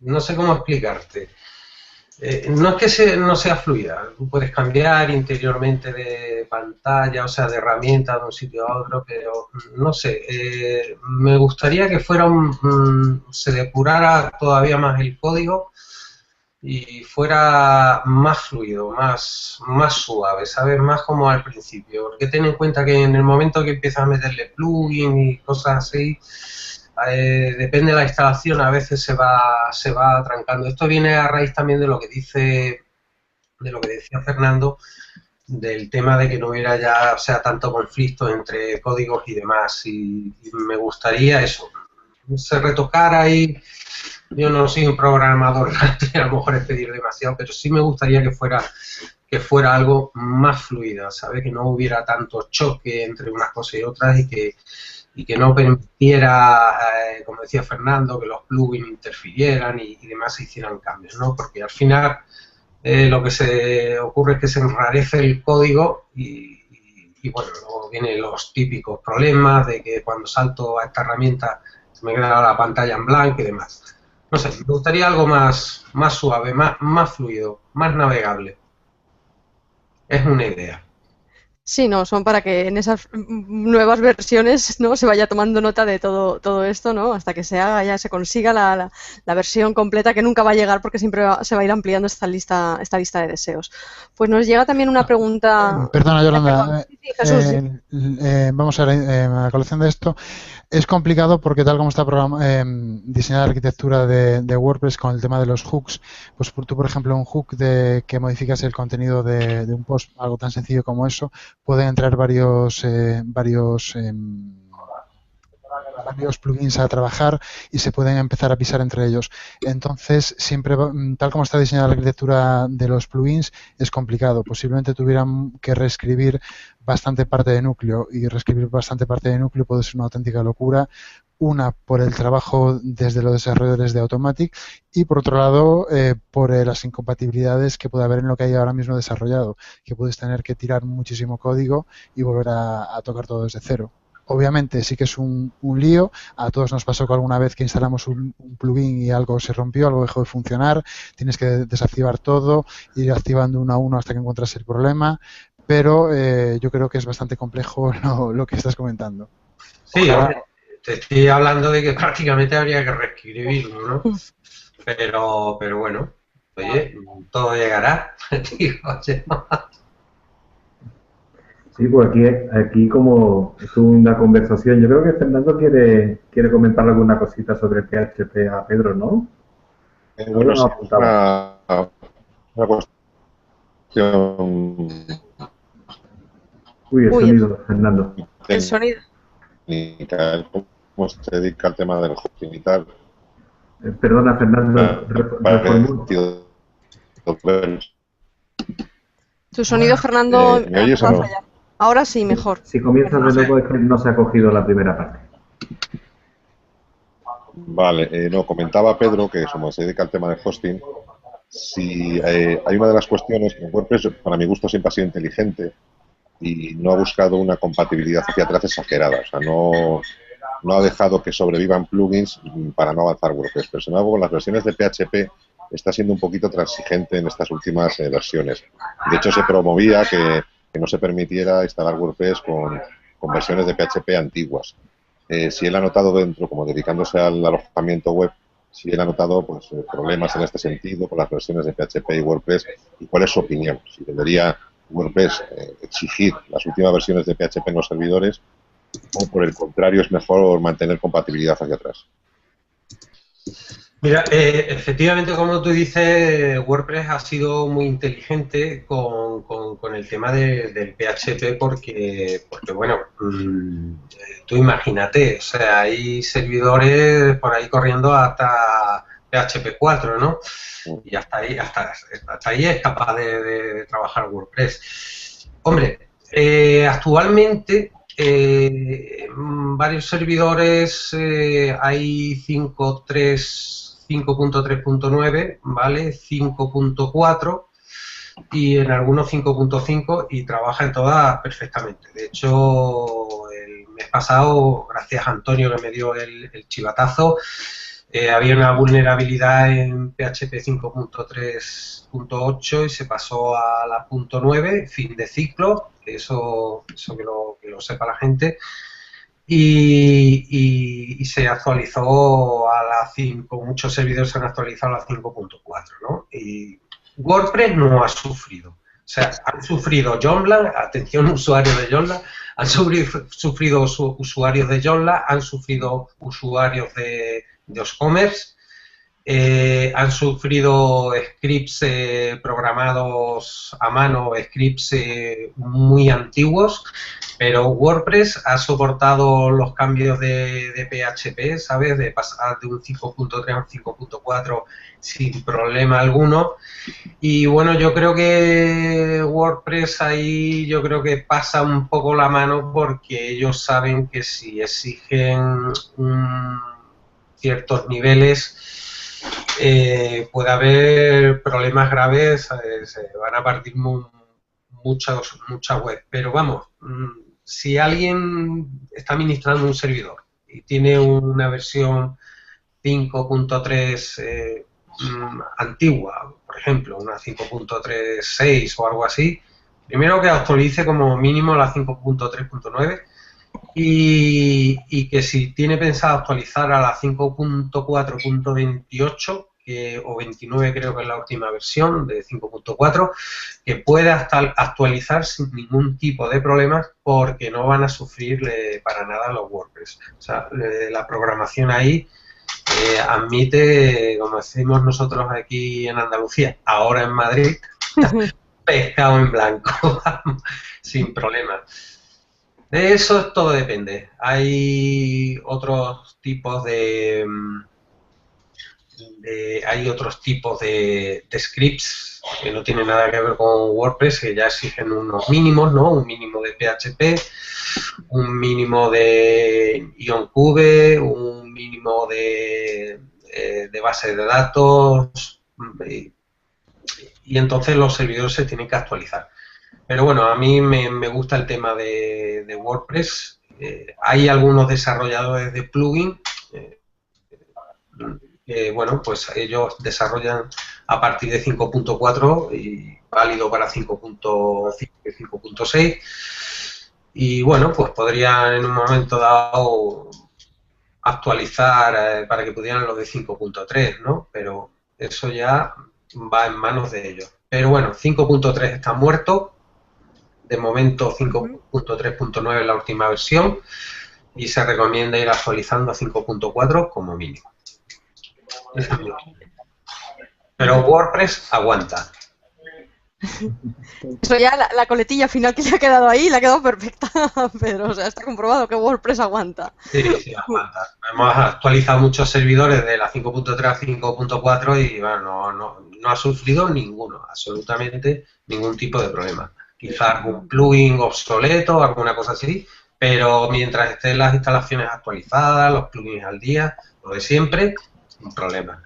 No sé cómo explicarte. No es que no sea fluida, tú puedes cambiar interiormente de pantalla, o sea, de herramienta de un sitio a otro, pero no sé, me gustaría que fuera se depurara todavía más el código y fuera más fluido, más suave, ¿sabes? Más como al principio, porque ten en cuenta que en el momento que empiezas a meterle plugin y cosas así, depende de la instalación, a veces se va trancando. Esto viene a raíz también de lo que decía Fernando, del tema de que no hubiera ya, o sea, tanto conflicto entre códigos y demás, y me gustaría eso, se retocara ahí. Yo no soy un programador, a lo mejor es pedir demasiado, pero sí me gustaría que fuera algo más fluida, ¿sabes? Que no hubiera tanto choque entre unas cosas y otras y que no permitiera, como decía Fernando, que los plugins interfirieran y demás se hicieran cambios, ¿no? Porque al final lo que se ocurre es que se enrarece el código y bueno, luego vienen los típicos problemas de que cuando salto a esta herramienta se me queda la pantalla en blanco y demás. No sé, me gustaría algo más suave, más fluido, más navegable. Es una idea. Sí, no, son para que en esas nuevas versiones, ¿no?, se vaya tomando nota de todo esto, ¿no?, hasta que ya se consiga la versión completa, que nunca va a llegar porque siempre se va a ir ampliando esta lista de deseos. Pues nos llega también una pregunta... Perdona, Yolanda. Sí, Jesús, sí. Vamos a ver, a colación de esto. Es complicado porque tal como está diseñada la arquitectura de WordPress con el tema de los hooks, pues tú, por ejemplo, un hook que modificas el contenido de un post, algo tan sencillo como eso, pueden entrar varios plugins a trabajar y se pueden empezar a pisar entre ellos. Entonces, siempre, tal como está diseñada la arquitectura de los plugins, es complicado. Posiblemente tuvieran que reescribir bastante parte de núcleo, y reescribir bastante parte de núcleo puede ser una auténtica locura. Una, por el trabajo desde los desarrolladores de Automattic, y por otro lado, por las incompatibilidades que puede haber en lo que hay ahora mismo desarrollado, que puedes tener que tirar muchísimo código y volver a tocar todo desde cero. Obviamente sí que es un lío. A todos nos pasó que alguna vez que instalamos un plugin y algo se rompió, algo dejó de funcionar, tienes que desactivar todo, ir activando uno a uno hasta que encuentras el problema, pero yo creo que es bastante complejo lo que estás comentando. Sí, te estoy hablando de que prácticamente habría que reescribirlo, ¿no? Pero bueno, oye, todo llegará. Sí, pues aquí como es una conversación, yo creo que Fernando quiere comentar alguna cosita sobre PHP a Pedro, ¿no? Bueno, sí, una cuestión... Uy, el sonido, Fernando. El sonido. ¿Cómo se dedica al tema del hosting y tal? Perdona, Fernando, Tu sonido, Fernando, ¿me oyes o no? Ahora sí, mejor. Si comienzas de nuevo es que no se ha cogido la primera parte. Vale, no, comentaba Pedro que como se dedica al tema de hosting, si hay una de las cuestiones que WordPress, para mi gusto, siempre ha sido inteligente y no ha buscado una compatibilidad hacia atrás exagerada. O sea, no ha dejado que sobrevivan plugins para no avanzar WordPress. Pero sin embargo, con las versiones de PHP está siendo un poquito transigente en estas últimas versiones. De hecho, se promovía que no se permitiera instalar WordPress con versiones de PHP antiguas. Si él ha notado dentro, como dedicándose al alojamiento web, si él ha notado pues, problemas en este sentido con las versiones de PHP y WordPress, y cuál es su opinión, si debería WordPress exigir las últimas versiones de PHP en los servidores, o por el contrario es mejor mantener compatibilidad hacia atrás. Mira, efectivamente, como tú dices, WordPress ha sido muy inteligente con el tema del PHP porque bueno, tú imagínate, o sea, hay servidores por ahí corriendo hasta PHP 4, ¿no? Y hasta ahí es capaz de trabajar WordPress. Hombre, actualmente varios servidores hay 5.3.9, ¿vale? 5.4 y en algunos 5.5 y trabaja en todas perfectamente. De hecho, el mes pasado, gracias a Antonio que me dio el chivatazo, había una vulnerabilidad en PHP 5.3.8 y se pasó a la .9, fin de ciclo, eso que lo sepa la gente, y se actualizó a la 5, muchos servidores se han actualizado a la 5.4, ¿no? Y WordPress no ha sufrido. O sea, han sufrido Joomla, atención usuarios de Joomla, han sufrido usuarios de Joomla, han sufrido usuarios de OSCommerce, han sufrido scripts programados a mano, scripts muy antiguos, pero WordPress ha soportado los cambios de PHP, ¿sabes? De pasar de un 5.3 a un 5.4 sin problema alguno. Y bueno, yo creo que WordPress ahí yo creo que pasa un poco la mano porque ellos saben que si exigen ciertos niveles puede haber problemas graves, se van a partir muchas web. Pero vamos, si alguien está administrando un servidor y tiene una versión 5.3 antigua, por ejemplo, una 5.36 o algo así, primero que actualice como mínimo la 5.3.9 y que si tiene pensado actualizar a la 5.4.28 o 29 creo que es la última versión de 5.4, que pueda actualizar sin ningún tipo de problemas porque no van a sufrir para nada los WordPress. O sea, la programación ahí admite, como decimos nosotros aquí en Andalucía, ahora en Madrid, pescado en blanco, sin problema. De eso todo depende. Hay otros tipos de scripts que no tienen nada que ver con WordPress, que ya exigen unos mínimos, ¿no? Un mínimo de PHP, un mínimo de IonCube, un mínimo de base de datos, y entonces los servidores se tienen que actualizar. Pero bueno, a mí me gusta el tema de WordPress. Hay algunos desarrolladores de plugin bueno, pues ellos desarrollan a partir de 5.4 y válido para 5.5 y 5.6 y bueno, pues podrían en un momento dado actualizar para que pudieran los de 5.3, ¿no? Pero eso ya va en manos de ellos. Pero bueno, 5.3 está muerto. De momento 5.3.9 es la última versión y se recomienda ir actualizando a 5.4 como mínimo. Pero WordPress aguanta. Eso ya, la coletilla final que le ha quedado ahí, le ha quedado perfecta, Pedro. O sea, está comprobado que WordPress aguanta. Sí, aguanta. Hemos actualizado muchos servidores de la 5.3 a 5.4 y bueno, no ha sufrido ninguno, absolutamente ningún tipo de problema. quizá algún plugin obsoleto, alguna cosa así, pero mientras estén las instalaciones actualizadas, los plugins al día, lo de siempre, sin problema.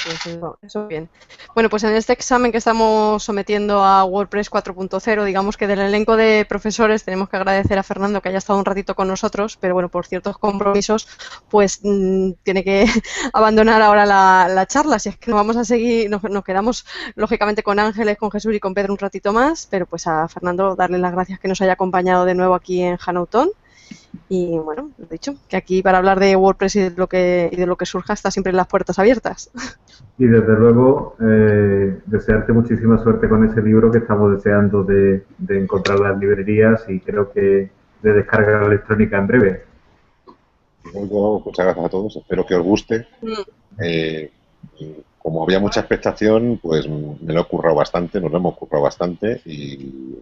Pues eso bien. Bueno, pues en este examen que estamos sometiendo a WordPress 4.0, digamos que del elenco de profesores tenemos que agradecer a Fernando que haya estado un ratito con nosotros, pero bueno, por ciertos compromisos, pues tiene que abandonar ahora la charla. Si es que nos vamos a seguir, nos quedamos lógicamente con Ángeles, con Jesús y con Pedro un ratito más, pero pues a Fernando darle las gracias que nos haya acompañado de nuevo aquí en Hanauton. Y bueno, lo dicho, que aquí para hablar de WordPress y de lo que surja está siempre las puertas abiertas. Y desde luego, desearte muchísima suerte con ese libro que estamos deseando de encontrar las librerías y creo que de descarga electrónica en breve. Muchas gracias a todos, espero que os guste. Como había mucha expectación, pues me lo he currado bastante, nos lo hemos currado bastante y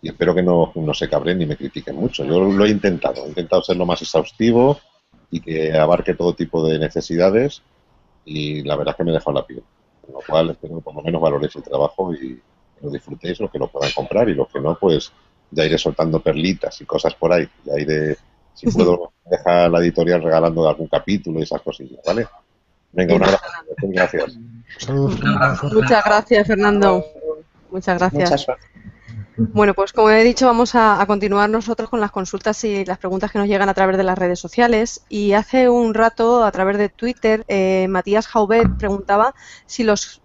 espero que no se cabren ni me critiquen mucho. Yo lo he intentado ser lo más exhaustivo y que abarque todo tipo de necesidades y la verdad es que me he dejado la piel. Con lo cual espero que por lo menos valoréis el trabajo y lo disfrutéis, los que lo puedan comprar y los que no, pues ya iré soltando perlitas y cosas por ahí. Ya iré, si puedo, dejar la editorial regalando algún capítulo y esas cosillas, ¿vale? Venga, un abrazo. Gracias. Saludos. Muchas gracias, Fernando. Muchas gracias. Muchas suerte. Bueno, pues como he dicho, vamos a continuar nosotros con las consultas y las preguntas que nos llegan a través de las redes sociales. Y hace un rato, a través de Twitter, Matías Jaubet preguntaba si los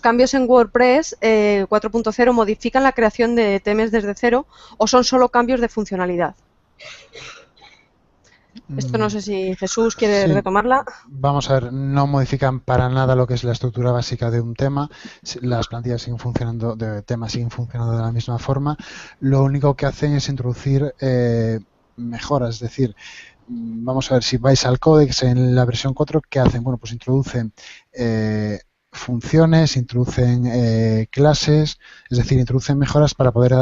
cambios en WordPress 4.0 modifican la creación de temas desde cero o son solo cambios de funcionalidad. Esto no sé si Jesús quiere retomarla. Vamos a ver, no modifican para nada lo que es la estructura básica de un tema. Las plantillas siguen funcionando, de temas siguen funcionando de la misma forma. Lo único que hacen es introducir mejoras, es decir, vamos a ver, si vais al códex en la versión 4, ¿qué hacen? Bueno, pues introducen funciones, introducen clases, es decir, introducen mejoras para poder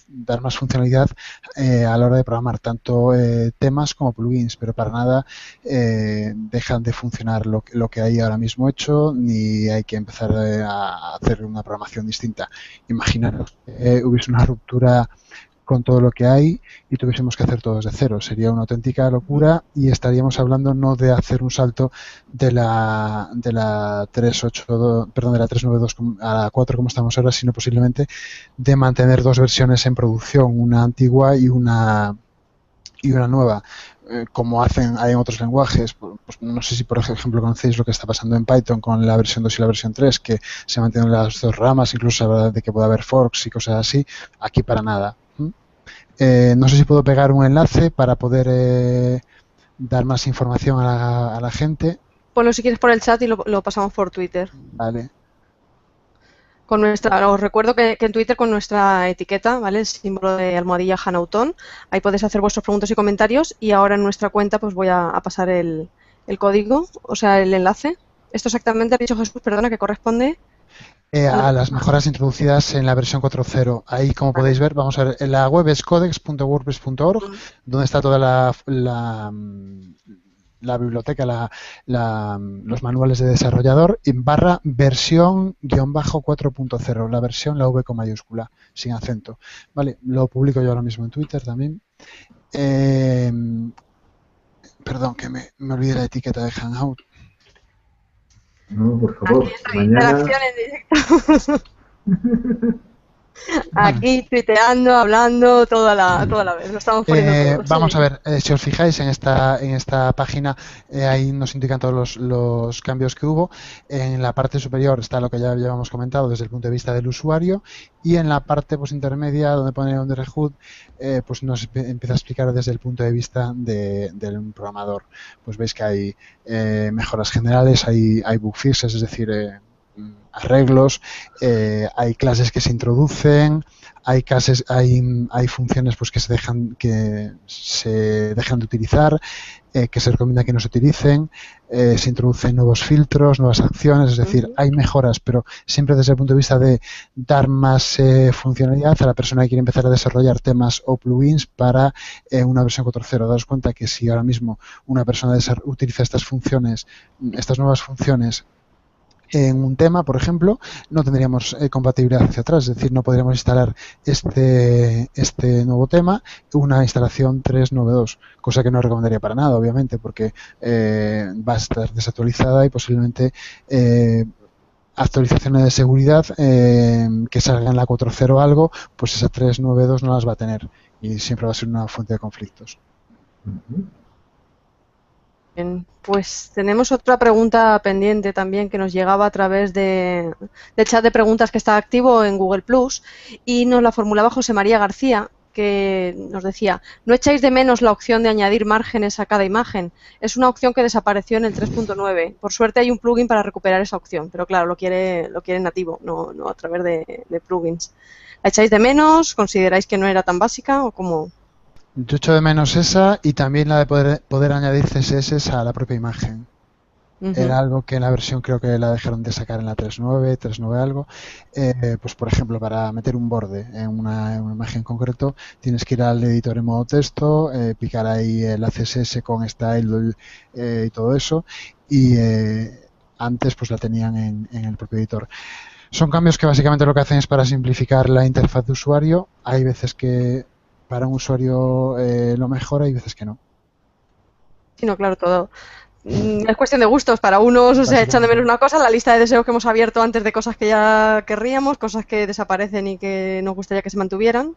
dar más funcionalidad a la hora de programar tanto temas como plugins, pero para nada dejan de funcionar lo que hay ahora mismo hecho, ni hay que empezar a hacer una programación distinta. Imaginaros, hubiese una ruptura con todo lo que hay y tuviésemos que hacer todo desde cero. Sería una auténtica locura y estaríamos hablando no de hacer un salto de la 392 a la 4 como estamos ahora, sino posiblemente de mantener dos versiones en producción, una antigua y una nueva. Como hay en otros lenguajes, pues no sé si por ejemplo conocéis lo que está pasando en Python con la versión 2 y la versión 3, que se mantienen las dos ramas, incluso se habla de que puede haber forks y cosas así. Aquí para nada. No sé si puedo pegar un enlace para poder dar más información a la gente. Ponlo si quieres por el chat y lo pasamos por Twitter. Vale. Os recuerdo que en Twitter con nuestra etiqueta, ¿vale? El símbolo de almohadilla Hanauton, ahí podéis hacer vuestros preguntas y comentarios y ahora en nuestra cuenta pues voy a pasar el código, o sea, el enlace. Esto exactamente ha dicho Jesús, perdona, que corresponde a las mejoras introducidas en la versión 4.0. Ahí, como podéis ver, vamos a ver, en la web es codex.wordpress.org, donde está toda la biblioteca, los manuales de desarrollador, en / versión -4.0, la versión, la V con mayúscula, sin acento. Vale, lo publico yo ahora mismo en Twitter también. Perdón, que me olvidé la etiqueta de Hangout. No, por favor, aquí interacción en directo. Aquí tuiteando, hablando toda la vez, lo estamos poniendo todo. Vamos a ver, si os fijáis en esta página, ahí nos indican todos los cambios que hubo. En la parte superior está lo que ya habíamos comentado desde el punto de vista del usuario y en la parte pues intermedia donde pone On the Hood, pues nos empieza a explicar desde el punto de vista del programador. Pues veis que hay mejoras generales, hay bug fixes, es decir, arreglos, hay clases que se introducen, hay funciones pues que se dejan de utilizar, que se recomienda que no se utilicen, se introducen nuevos filtros, nuevas acciones, es decir, hay mejoras, pero siempre desde el punto de vista de dar más funcionalidad a la persona que quiere empezar a desarrollar temas o plugins para una versión 4.0. Daos cuenta que si ahora mismo una persona utiliza estas nuevas funciones en un tema, por ejemplo, no tendríamos compatibilidad hacia atrás, es decir, no podríamos instalar este nuevo tema, una instalación 3.9.2, cosa que no recomendaría para nada, obviamente, porque va a estar desactualizada y posiblemente actualizaciones de seguridad que salgan en la 4.0 o algo, pues esa 3.9.2 no las va a tener y siempre va a ser una fuente de conflictos. Bien, pues tenemos otra pregunta pendiente también que nos llegaba a través del chat de preguntas que está activo en Google Plus y nos la formulaba José María García, que nos decía: ¿no echáis de menos la opción de añadir márgenes a cada imagen? Es una opción que desapareció en el 3.9. Por suerte hay un plugin para recuperar esa opción, pero claro, lo quiere nativo, no a través de plugins. ¿La echáis de menos? ¿Consideráis que no era tan básica o cómo? Yo echo de menos esa y también la de poder añadir CSS a la propia imagen. Era algo que en la versión creo que la dejaron de sacar en la 3.9, 3.9 algo. Pues por ejemplo, para meter un borde en una imagen en concreto, tienes que ir al editor en modo texto, picar ahí la CSS con style y todo eso. Y antes pues la tenían en el propio editor. Son cambios que básicamente lo que hacen es para simplificar la interfaz de usuario. Hay veces que para un usuario lo mejora y veces que no. Sí, no, claro, todo. Es cuestión de gustos. Para unos, o sea, echan de menos una cosa, la lista de deseos que hemos abierto antes de cosas que ya querríamos, cosas que desaparecen y que nos gustaría que se mantuvieran.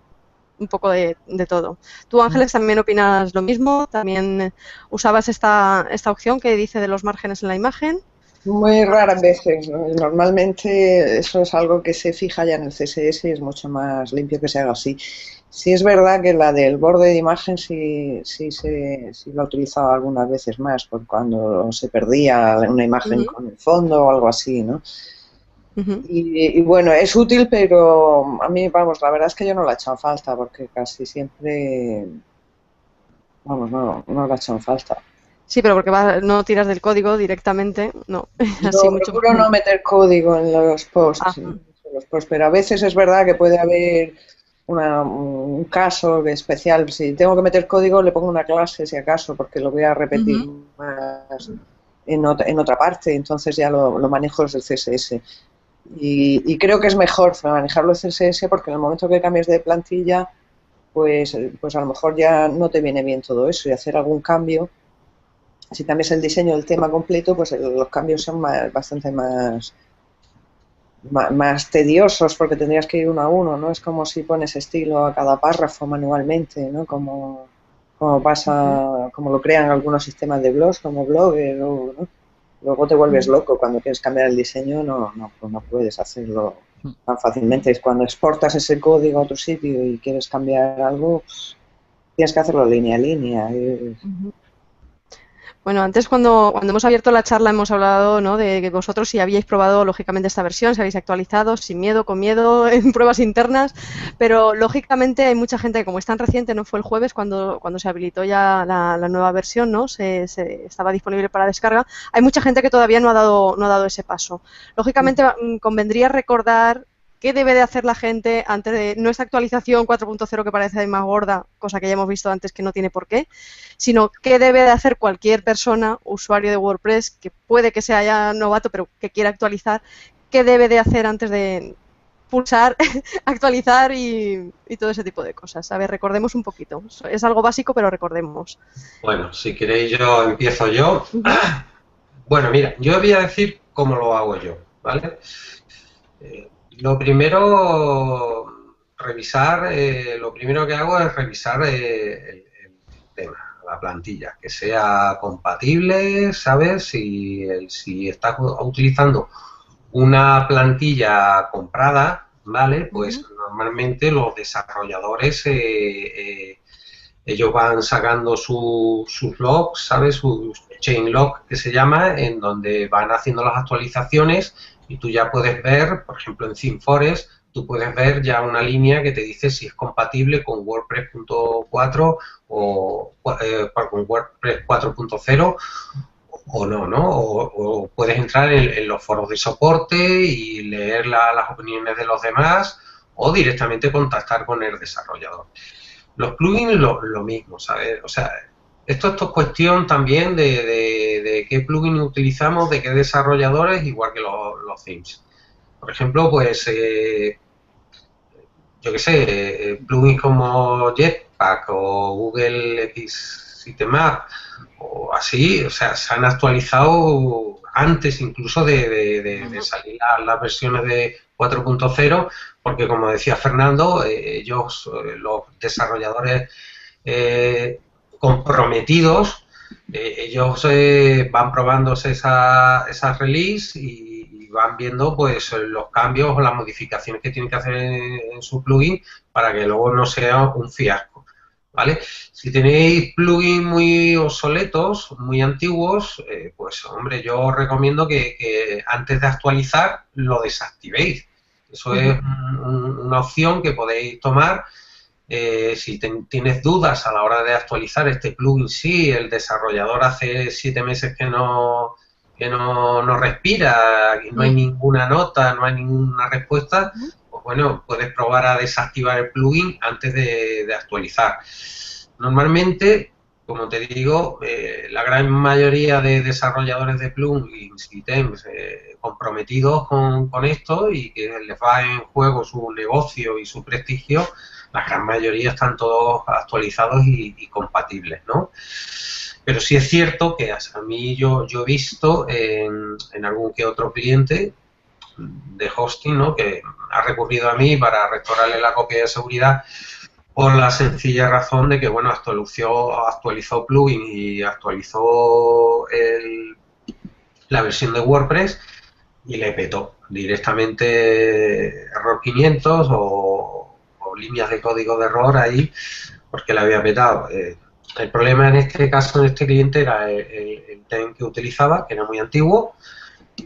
Un poco de todo. ¿Tú, Ángeles, también opinas lo mismo? ¿También usabas esta opción que dice de los márgenes en la imagen? Muy raras veces, ¿no? Normalmente eso es algo que se fija ya en el CSS y es mucho más limpio que se haga así. Sí es verdad que la del borde de imagen sí la he utilizado algunas veces más, por cuando se perdía una imagen con el fondo o algo así, ¿no? Y bueno, es útil, pero a mí, vamos, la verdad es que yo no la he echado en falta, porque casi siempre, vamos, no la he echado en falta. Sí, pero porque no tiras del código directamente, no. Así Yo mucho procuro no meter código en los posts, pero a veces es verdad que puede haber un caso especial. Si tengo que meter código, le pongo una clase, si acaso, porque lo voy a repetir más en otra parte, entonces ya lo manejo desde el CSS. Y creo que es mejor manejarlo en CSS porque en el momento que cambies de plantilla, pues a lo mejor ya no te viene bien todo eso y hacer algún cambio. Si cambias el diseño del tema completo, pues los cambios son bastante más tediosos porque tendrías que ir uno a uno, ¿no? Es como si pones estilo a cada párrafo manualmente, ¿no? Como pasa, como lo crean algunos sistemas de blogs, como Blogger, ¿no? Luego te vuelves loco cuando quieres cambiar el diseño, no puedes hacerlo tan fácilmente. Es cuando exportas ese código a otro sitio y quieres cambiar algo, pues, tienes que hacerlo línea a línea. Bueno, antes cuando hemos abierto la charla hemos hablado, ¿no?, de que vosotros si habíais probado lógicamente esta versión, si habéis actualizado, sin miedo, con miedo, en pruebas internas, pero lógicamente hay mucha gente que, como es tan reciente, no fue el jueves cuando se habilitó ya la nueva versión, ¿no?, se estaba disponible para descarga, hay mucha gente que todavía no ha dado ese paso. Lógicamente convendría recordar qué debe de hacer la gente antes de no esta actualización 4.0 que parece más gorda, cosa que ya hemos visto antes que no tiene por qué, sino qué debe de hacer cualquier persona, usuario de WordPress, que puede que sea ya novato, pero que quiera actualizar, qué debe de hacer antes de pulsar, actualizar y todo ese tipo de cosas. A ver, recordemos un poquito. Es algo básico, pero recordemos. Bueno, si queréis empiezo yo. Bueno, mira, yo voy a decir cómo lo hago yo, ¿vale? Lo primero que hago es revisar el tema, la plantilla, que sea compatible, ¿sabes? Si estás utilizando una plantilla comprada, ¿vale? Pues normalmente los desarrolladores, ellos van sacando sus logs, ¿sabes? Sus chain log, que se llama, en donde van haciendo las actualizaciones. Y tú ya puedes ver, por ejemplo, en ThemeForest, tú puedes ver ya una línea que te dice si es compatible con WordPress.4 o con WordPress 4.0 o no, ¿no? O puedes entrar en los foros de soporte y leer las opiniones de los demás o directamente contactar con el desarrollador. Los plugins lo mismo, ¿sabes? O sea, esto es cuestión también de qué plugin utilizamos, de qué desarrolladores, igual que los themes. Por ejemplo, pues, yo qué sé, plugins como Jetpack o Google X Sitemap o así, o sea, se han actualizado antes incluso de salir las versiones de 4.0, porque como decía Fernando, ellos, los desarrolladores comprometidos, ellos van probándose esa release y van viendo pues los cambios o las modificaciones que tienen que hacer en su plugin para que luego no sea un fiasco, ¿vale? Si tenéis plugins muy obsoletos, muy antiguos, pues hombre, yo os recomiendo que antes de actualizar lo desactivéis. Eso es una opción que podéis tomar. Si tienes dudas a la hora de actualizar este plugin, sí, el desarrollador hace 7 meses que no respira, y no hay ninguna nota, no hay ninguna respuesta, pues bueno, puedes probar a desactivar el plugin antes de actualizar. Normalmente, como te digo, la gran mayoría de desarrolladores de plugins y themes comprometidos con esto y que les va en juego su negocio y su prestigio, la gran mayoría están todos actualizados y compatibles, ¿no? Pero sí es cierto que a mí yo he visto en algún que otro cliente de hosting, ¿no?, que ha recurrido a mí para restaurarle la copia de seguridad por la sencilla razón de que, bueno, actualizó plugin y actualizó la versión de WordPress y le petó directamente error 500 o líneas de código de error ahí porque le había petado. El problema en este caso, en este cliente, era el theme que utilizaba, que era muy antiguo,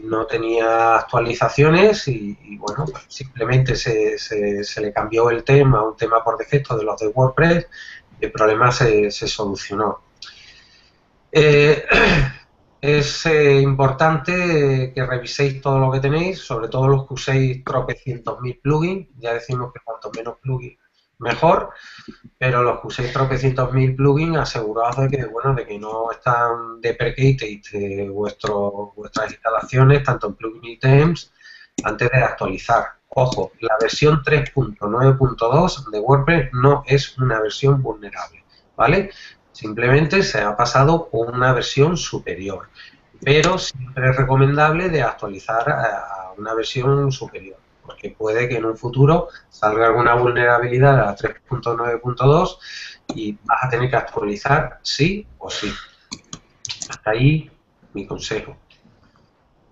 no tenía actualizaciones y bueno, pues simplemente se le cambió el tema a un tema por defecto de los de WordPress y el problema se solucionó. Es importante que reviséis todo lo que tenéis, sobre todo los que uséis tropecientos mil plugins. Ya decimos que cuanto menos plugins mejor, pero los que uséis tropecientos mil plugins, aseguraos de que no están deprecated vuestras instalaciones, tanto en plugins y themes, antes de actualizar. Ojo, la versión 3.9.2 de WordPress no es una versión vulnerable, ¿vale? Simplemente se ha pasado por una versión superior, pero siempre es recomendable de actualizar a una versión superior, porque puede que en un futuro salga alguna vulnerabilidad a la 3.9.2 y vas a tener que actualizar sí o sí. Hasta ahí mi consejo.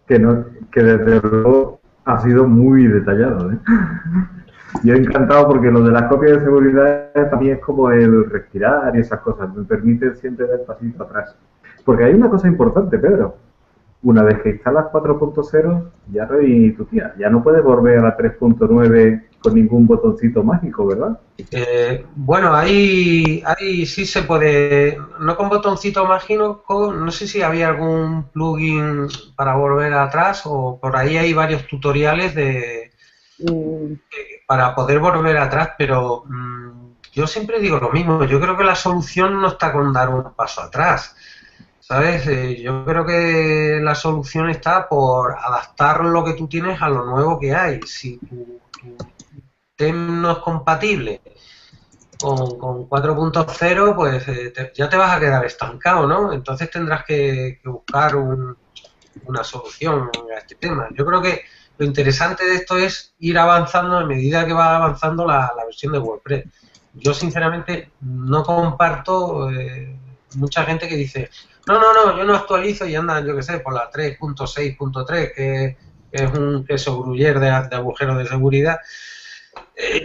Que desde luego ha sido muy detallado, ¿eh? Yo he encantado porque lo de las copias de seguridad también es como el respirar y esas cosas. Me permite siempre dar pasito atrás. Porque hay una cosa importante, Pedro. Una vez que instalas 4.0, ya reviví tu tía. Ya no puedes volver a la 3.9 con ningún botoncito mágico, ¿verdad? Bueno, ahí sí se puede, no con botoncito mágico, no sé si había algún plugin para volver atrás o por ahí hay varios tutoriales para poder volver atrás, pero yo siempre digo lo mismo, yo creo que la solución no está con dar un paso atrás, ¿sabes? Yo creo que la solución está por adaptar lo que tú tienes a lo nuevo que hay. Si tu tema no es compatible con 4.0, pues ya te vas a quedar estancado, ¿no? Entonces tendrás que buscar una solución a este tema. Yo creo que lo interesante de esto es ir avanzando a medida que va avanzando la versión de WordPress. Yo sinceramente no comparto mucha gente que dice no, yo no actualizo y andan, yo que sé, por la 3.6.3, que es un queso gruyer de agujeros de seguridad.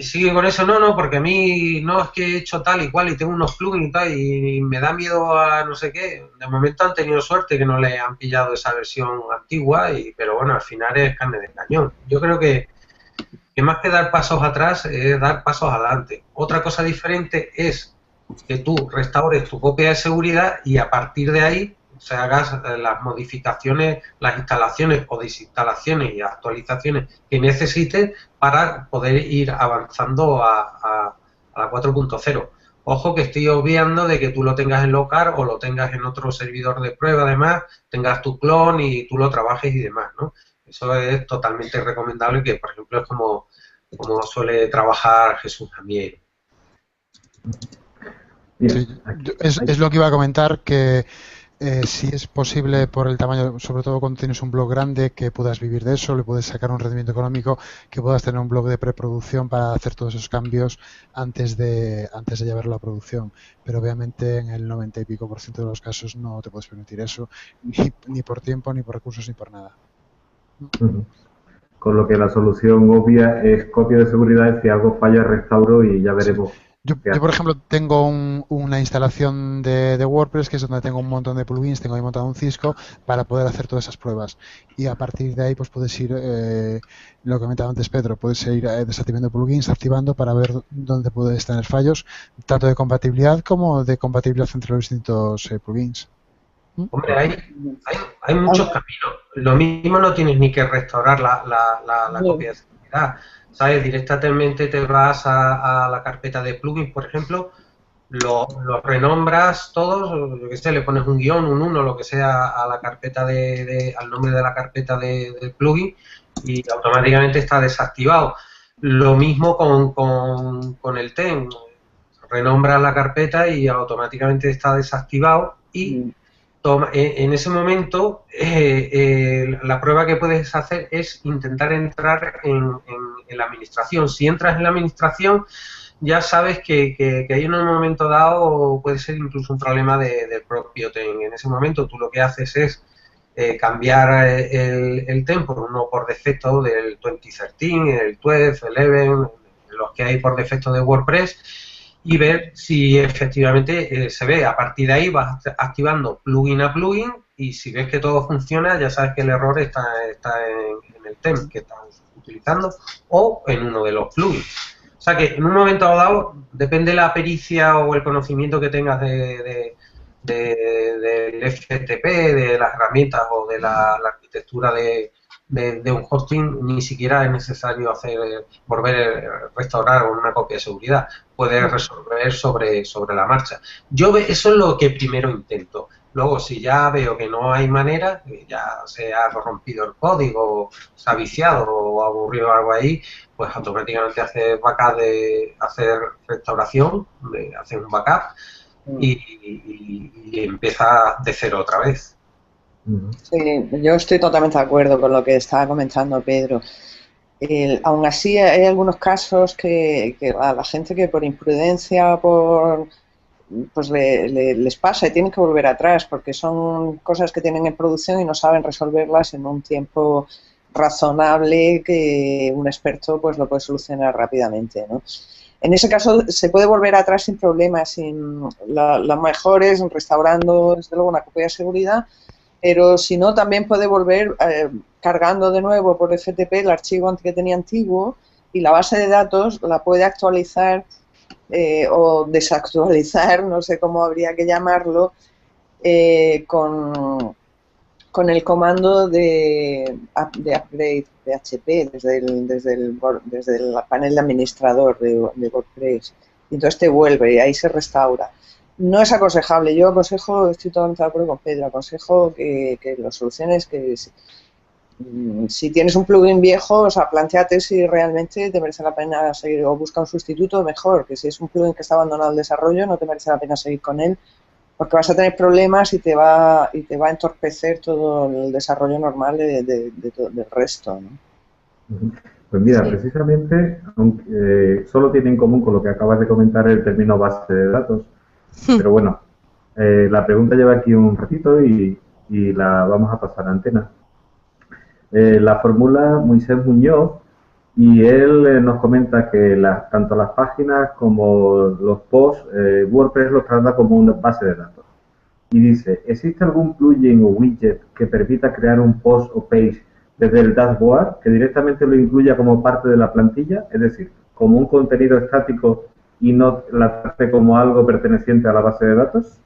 Sigue con eso, no, porque a mí no es que he hecho tal y cual y tengo unos plugins y tal y me da miedo a no sé qué. De momento han tenido suerte que no le han pillado esa versión antigua, pero bueno, al final es carne de cañón. Yo creo que más que dar pasos atrás es dar pasos adelante. Otra cosa diferente es que tú restaures tu copia de seguridad y a partir de ahí se hagas las modificaciones, las instalaciones o desinstalaciones y actualizaciones que necesites para poder ir avanzando a la 4.0. Ojo que estoy obviando de que tú lo tengas en local o lo tengas en otro servidor de prueba, además, tengas tu clon y tú lo trabajes y demás, ¿no? Eso es totalmente recomendable, que por ejemplo es como suele trabajar Jesús también. Sí, es lo que iba a comentar, que si es posible por el tamaño, sobre todo cuando tienes un blog grande, que puedas vivir de eso, le puedes sacar un rendimiento económico, que puedas tener un blog de preproducción para hacer todos esos cambios antes de llevarlo a producción. Pero obviamente en el 90 y pico % de los casos no te puedes permitir eso, ni por tiempo, ni por recursos, ni por nada. Con lo que la solución obvia es copia de seguridad, si algo falla restauro y ya veremos. Sí. Yo, por ejemplo, tengo una instalación de WordPress, que es donde tengo un montón de plugins, tengo ahí montado un Cisco para poder hacer todas esas pruebas. Y a partir de ahí pues puedes ir, lo que comentaba antes Pedro, puedes ir desactivando plugins, activando para ver dónde puedes tener fallos, tanto de compatibilidad como de compatibilidad entre los distintos plugins. Hombre, hay muchos caminos. Lo mismo no tienes ni que restaurar la copia de seguridad. ¿Sabes? Directamente te vas a la carpeta de plugins, por ejemplo, lo renombras todos, yo que sé, le pones un guión, un 1, lo que sea, a la carpeta al nombre de la carpeta del plugin y automáticamente está desactivado. Lo mismo con el TEM. Renombras la carpeta y automáticamente está desactivado y en ese momento la prueba que puedes hacer es intentar entrar en la administración. Si entras en la administración, ya sabes que ahí en un momento dado puede ser incluso un problema del propio TEM. En ese momento tú lo que haces es cambiar el TEM por uno por defecto del 2013, el 12, el 11, los que hay por defecto de WordPress, y ver si efectivamente se ve. A partir de ahí vas activando plugin a plugin y si ves que todo funciona, ya sabes que el error está en el TEM que estás utilizando o en uno de los plugins. O sea que en un momento dado, depende de la pericia o el conocimiento que tengas del FTP, de las herramientas o de la arquitectura de un hosting, ni siquiera es necesario restaurar una copia de seguridad. Puedes resolver sobre la marcha. Eso es lo que primero intento. Luego, si ya veo que no hay manera, que ya se ha corrompido el código, se ha viciado o ha ocurrido algo ahí, pues automáticamente hacer restauración, hacer un backup y empieza de cero otra vez. Sí, yo estoy totalmente de acuerdo con lo que estaba comentando Pedro. Aún así, hay algunos casos que a la gente que por imprudencia, pues les pasa y tienen que volver atrás porque son cosas que tienen en producción y no saben resolverlas en un tiempo razonable que un experto pues lo puede solucionar rápidamente, ¿no? En ese caso se puede volver atrás sin problemas, lo mejor es restaurando desde luego una copia de seguridad, pero si no también puede volver cargando de nuevo por FTP el archivo que tenía antiguo y la base de datos la puede actualizar o desactualizar, no sé cómo habría que llamarlo, con el comando de upgrade PHP desde el panel de administrador de WordPress. Y entonces te vuelve y ahí se restaura. No es aconsejable. Yo aconsejo, estoy totalmente de acuerdo con Pedro, aconsejo que la solución es que si tienes un plugin viejo, o sea, planteate si realmente te merece la pena seguir o busca un sustituto mejor, que si es un plugin que está abandonado el desarrollo no te merece la pena seguir con él porque vas a tener problemas y te va a entorpecer todo el desarrollo normal del resto, ¿no? Pues mira, precisamente, aunque solo tiene en común con lo que acabas de comentar el término base de datos, pero bueno, la pregunta lleva aquí un ratito y la vamos a pasar a Antena. La formula Moisés Muñoz y él nos comenta que tanto las páginas como los posts, WordPress los trata como una base de datos. Y dice, ¿existe algún plugin o widget que permita crear un post o page desde el dashboard que directamente lo incluya como parte de la plantilla? Es decir, como un contenido estático y no la trate como algo perteneciente a la base de datos.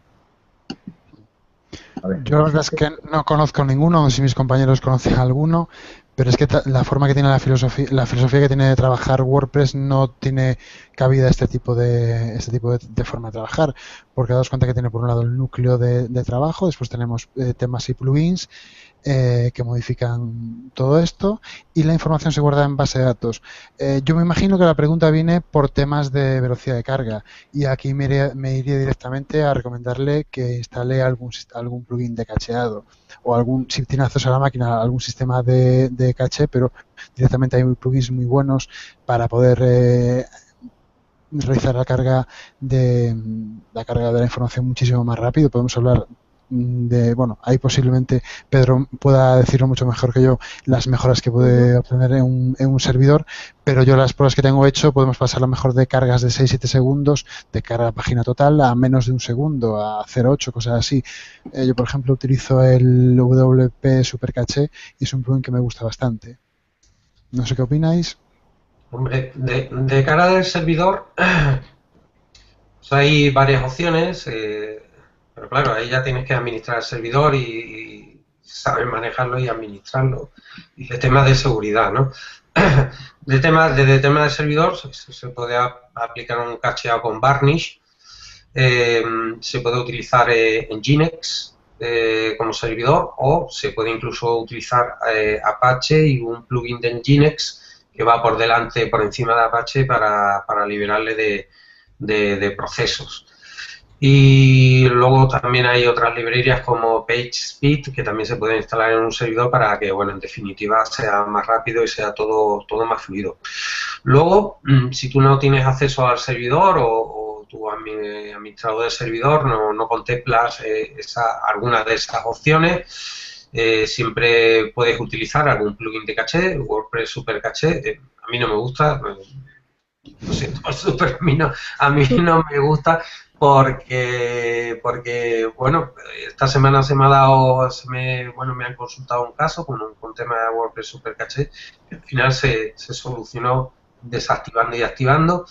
Yo la verdad es que no conozco ninguno, no sé si mis compañeros conocen alguno, Pero es que la forma que tiene la filosofía que tiene de trabajar WordPress no tiene cabida este tipo de forma de trabajar, porque daos cuenta que tiene por un lado el núcleo de trabajo, después tenemos temas y plugins que modifican todo esto y la información se guarda en base de datos. Yo me imagino que la pregunta viene por temas de velocidad de carga y aquí me iría directamente a recomendarle que instale algún plugin de cacheado o si tiene acceso a la máquina, algún sistema de caché, pero directamente hay plugins muy buenos para poder realizar la carga de la información muchísimo más rápido. Podemos hablar bueno, ahí posiblemente Pedro pueda decirlo mucho mejor que yo, las mejoras que puede obtener en un servidor, pero yo las pruebas que tengo hecho podemos pasar a lo mejor de cargas de 6-7 segundos de carga a la página total a menos de un segundo, a 0,8, cosas así. Yo, por ejemplo, utilizo el WP Super Caché y es un plugin que me gusta bastante. No sé qué opináis. Hombre, de cara del servidor, pues hay varias opciones, pero claro, ahí ya tienes que administrar el servidor y saber manejarlo y administrarlo. Y de temas de seguridad, ¿no? Desde el tema del servidor se puede aplicar un cacheado con Varnish, se puede utilizar Nginx como servidor o se puede incluso utilizar Apache y un plugin de Nginx que va por delante, por encima de Apache para liberarle de procesos. Y luego también hay otras librerías como PageSpeed que también se pueden instalar en un servidor para que, bueno, en definitiva sea más rápido y sea todo más fluido. Luego, si tú no tienes acceso al servidor o tu administrador de servidor no contemplas alguna de esas opciones, siempre puedes utilizar algún plugin de caché, WordPress Super Caché. A mí no me gusta, lo siento, Super, a mí no me gusta porque bueno, esta semana me han consultado un caso con tema de WordPress Super Caché, que al final se solucionó desactivando y activando.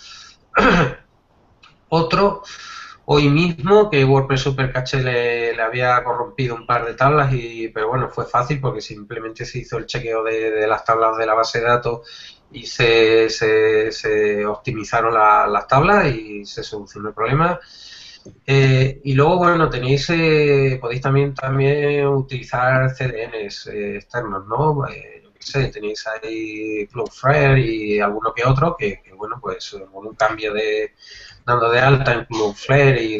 Otro, hoy mismo, que WordPress Super Caché le había corrompido un par de tablas, pero bueno, fue fácil porque simplemente se hizo el chequeo de las tablas de la base de datos y se optimizaron las tablas y se solucionó el problema. Y luego, bueno, podéis también utilizar CDNs externos, ¿no? Yo qué sé, tenéis ahí Cloudflare y alguno que otro que bueno, pues con un cambio dando de alta en Cloudflare y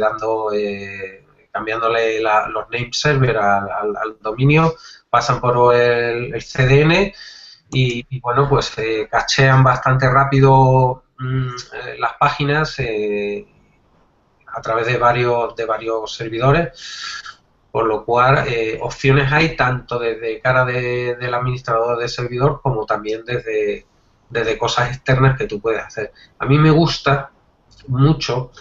cambiándole los name server al dominio, pasan por el CDN y bueno, pues cachean bastante rápido las páginas a través de varios servidores, por lo cual opciones hay tanto desde cara del administrador de servidor como también desde cosas externas que tú puedes hacer. A mí me gusta mucho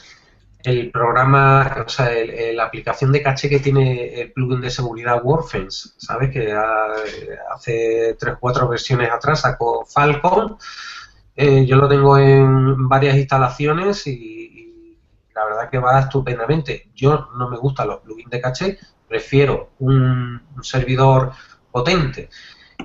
el programa, o sea, la aplicación de caché que tiene el plugin de seguridad WordFence, ¿sabes? Que hace 3 o 4 versiones atrás sacó Falcon. Yo lo tengo en varias instalaciones y la verdad que va estupendamente. Yo no me gustan los plugins de caché, prefiero un servidor potente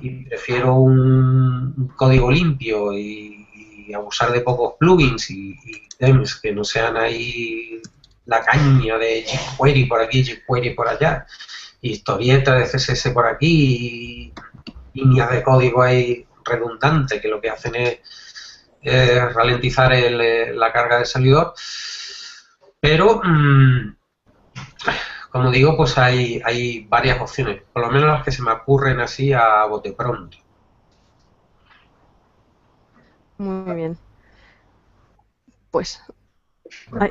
y prefiero un código limpio y abusar de pocos plugins y temas que no sean ahí la caña de jQuery por aquí, jQuery por allá, historieta de CSS por aquí y líneas de código ahí redundante que lo que hacen es ralentizar la carga del servidor. Pero como digo, pues hay varias opciones, por lo menos las que se me ocurren así a bote pronto. Muy bien. Pues...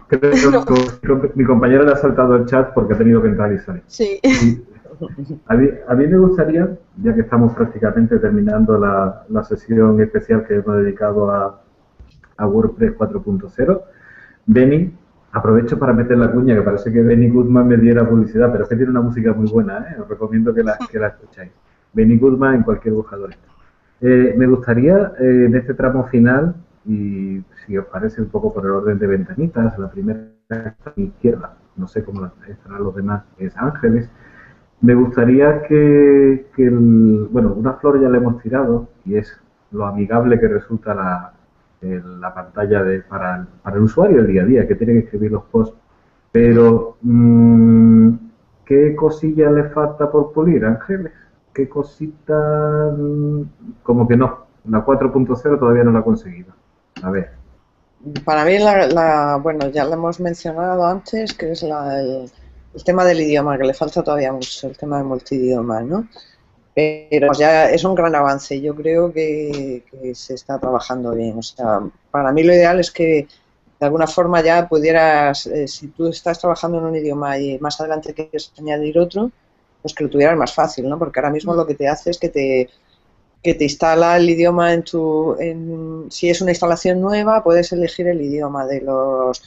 Creo que mi compañero le ha saltado el chat porque ha tenido que entrar y salir. Sí. A mí me gustaría, ya que estamos prácticamente terminando la sesión especial que hemos dedicado a WordPress 4.0, Benny, aprovecho para meter la cuña, que parece que Benny Goodman me diera publicidad, pero es que tiene una música muy buena, os recomiendo que la escucháis. Benny Goodman en cualquier buscador. Me gustaría, en este tramo final, y si os parece un poco por el orden de ventanitas, la primera está a mi izquierda, no sé cómo estarán los demás, es Ángeles. Me gustaría que bueno, una flor ya la hemos tirado y es lo amigable que resulta la pantalla para el usuario del día a día, que tiene que escribir los posts. Pero, ¿qué cosilla le falta por pulir, Ángeles? ¿Qué cosita? Como que no. La 4.0 todavía no la ha conseguido. A ver. Para mí, bueno, ya lo hemos mencionado antes, que es el tema del idioma, que le falta todavía mucho, el tema del multidioma, ¿no? Pero ya es un gran avance. Yo creo que se está trabajando bien. O sea, para mí lo ideal es que de alguna forma ya pudieras, si tú estás trabajando en un idioma y más adelante quieres añadir otro, pues que lo tuvieras más fácil, ¿no? Porque ahora mismo lo que te hace es que te instala el idioma si es una instalación nueva, puedes elegir el idioma de los